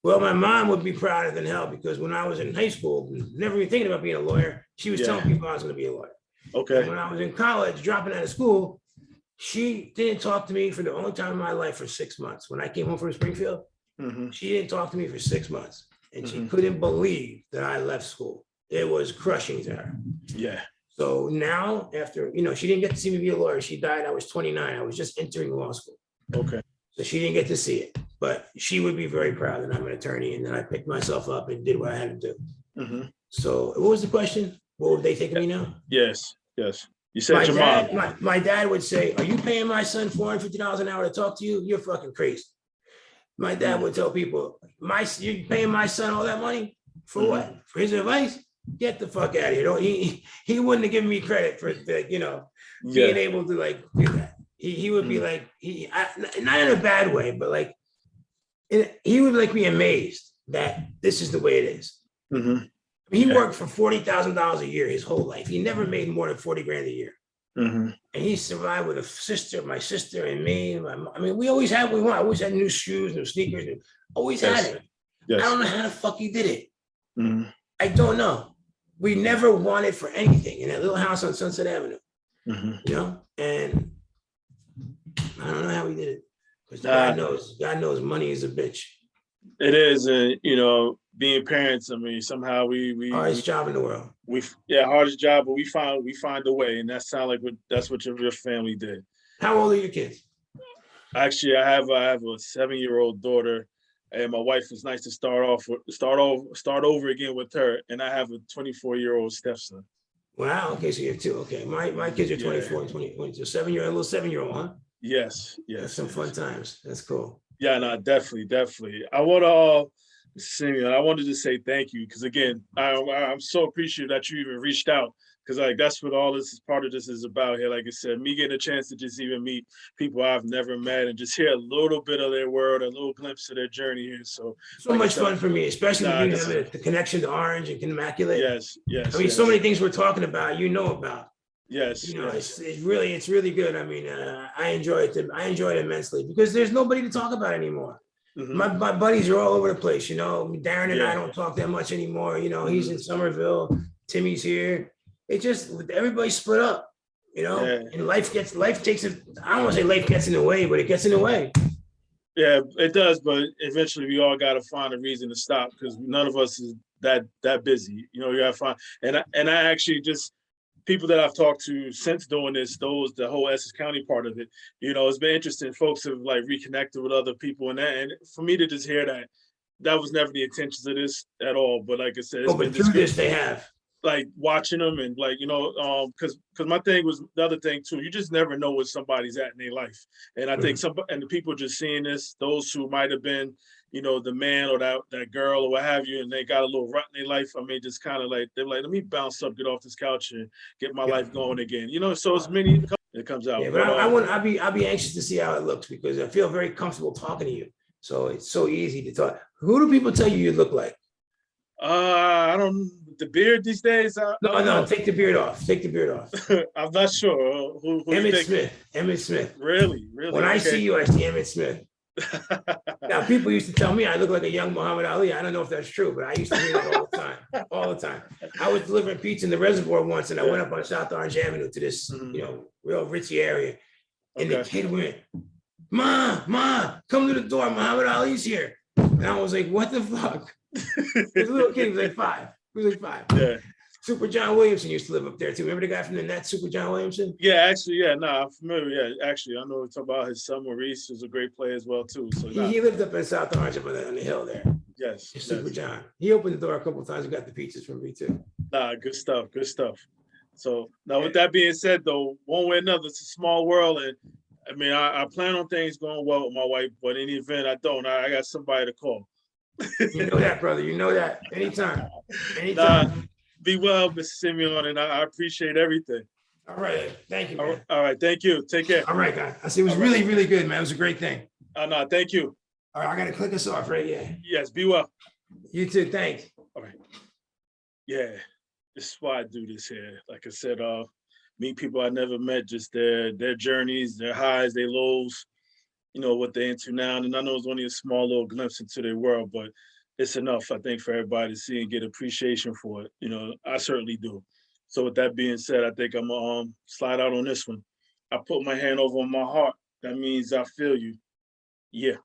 Well, my mom would be prouder than hell because when I was in high school, never even thinking about being a lawyer, she was telling people I was going to be a lawyer. Okay. And when I was in college, dropping out of school, she didn't talk to me for the only time in my life for 6 months. When I came home from Springfield, mm-hmm. she didn't talk to me for 6 months. And mm-hmm. she couldn't believe that I left school. It was crushing to her. Yeah. So now after, she didn't get to see me be a lawyer. She died. I was 29. I was just entering law school. Okay. So she didn't get to see it, but she would be very proud that I'm an attorney and then I picked myself up and did what I had to do. Mm-hmm. So what was the question? What would they think of me now? Yes. You said your mom. My dad would say, are you paying my son $450 an hour to talk to you? You're fucking crazy. My dad would tell people, you're paying my son all that money? For what? For his advice? Get the fuck out of here. He wouldn't have given me credit for being able to like do that. He would be like, not in a bad way, but like, he would like be amazed that this is the way it is. Mm-hmm. He worked for $40,000 a year his whole life. He never made more than 40 grand a year. Mm-hmm. And he survived with my sister and me. We always had what we want. I always had new shoes, new sneakers, always had it. Yes. I don't know how the fuck he did it. Mm-hmm. I don't know. We never wanted for anything in that little house on Sunset Avenue. Mm-hmm. And I don't know how he did it. Because God knows money is a bitch. It is, and being parents, somehow we hardest job in the world. Hardest job, but we find a way, and that sounds like that's what your family did. How old are your kids? Actually, I have a 7-year-old daughter, and my wife was nice to start over again with her, and I have a 24-year-old stepson. Wow. Okay, so you have two. Okay, my kids are 24 and 20. So 7-year-old, a little 7-year-old, huh? Yes. That's some fun times. That's cool. Yeah, no, definitely. I want to, Simeone, I wanted to say thank you because again, I'm so appreciative that you even reached out because like that's what all this is part of this is about here. Like I said, me getting a chance to just even meet people I've never met and just hear a little bit of their world, a little glimpse of their journey here. So much fun for me, especially when you have the connection to Orange and Immaculate. Yes. So many things we're talking about, about. Yes. It's really good. I enjoy it. I enjoy it immensely because there's nobody to talk about anymore. Mm-hmm. My buddies are all over the place. Darren and I don't talk that much anymore. He's in Somerville. Timmy's here. It just everybody split up. And life takes it. I don't want to say life gets in the way, but it gets in the way. Yeah, it does. But eventually, we all got to find a reason to stop because none of us is that busy. You got to find. And I actually just. People that I've talked to since doing this, the whole Essex County part of it, it's been interesting. Folks have like reconnected with other people and for me to just hear that was never the intentions of this at all. But like I said, but through this they have like watching them and like, because my thing was the other thing too, you just never know where somebody's at in their life. And I think and the people just seeing this, those who might've been, the man or that girl or what have you, and they got a little rut in their life. Just kind of like, they're like, let me bounce up, get off this couch and get my life going again. So it's many, it comes out. Yeah, but I'll be anxious to see how it looks because I feel very comfortable talking to you. So it's so easy to talk. Who do people tell you look like? I don't, the beard these days. No, take the beard off. Take the beard off. I'm not sure. Who Emmett Smith. Really? When I see you, I see Emmett Smith. Now, people used to tell me I look like a young Muhammad Ali. I don't know if that's true, but I used to hear that all the time, all the time. I was delivering pizza in the reservoir once, and I went up on South Orange Avenue to this, real ritzy area, and the kid went, Ma, come to the door. Muhammad Ali's here. And I was like, what the fuck? This little kid was like 5. He was like 5. Yeah. Super John Williamson used to live up there too. Remember the guy from the Nets, Super John Williamson? Yeah, actually, yeah, no, I'm familiar. Yeah, actually, I know we talk about his son Maurice, who's a great player as well too. So He lived up in South Orange up on the hill there. yes, Super John. He opened the door a couple of times and got the pizzas from me too. Nah, good stuff, good stuff. So now, with that being said, though, one way or another, it's a small world, and I mean, I plan on things going well with my wife, but in the event I don't, I got somebody to call. You know that, brother. You know that. Anytime. Nah, be well, Mr. Simeone, and I appreciate everything. All right. Thank you, man. All right. Thank you. Take care. All right, guys. I see it was really, really good, man. It was a great thing. No, thank you. All right. I got to click us off, right? Yeah. Yes, be well. You too. Thanks. All right. Yeah, this is why I do this here. Like I said, meet people I never met, just their journeys, their highs, their lows, what they're into now. And I know it's only a small little glimpse into their world, but it's enough, I think, for everybody to see and get appreciation for it. I certainly do. So with that being said, I think I'm gonna slide out on this one. I put my hand over my heart. That means I feel you. Yeah.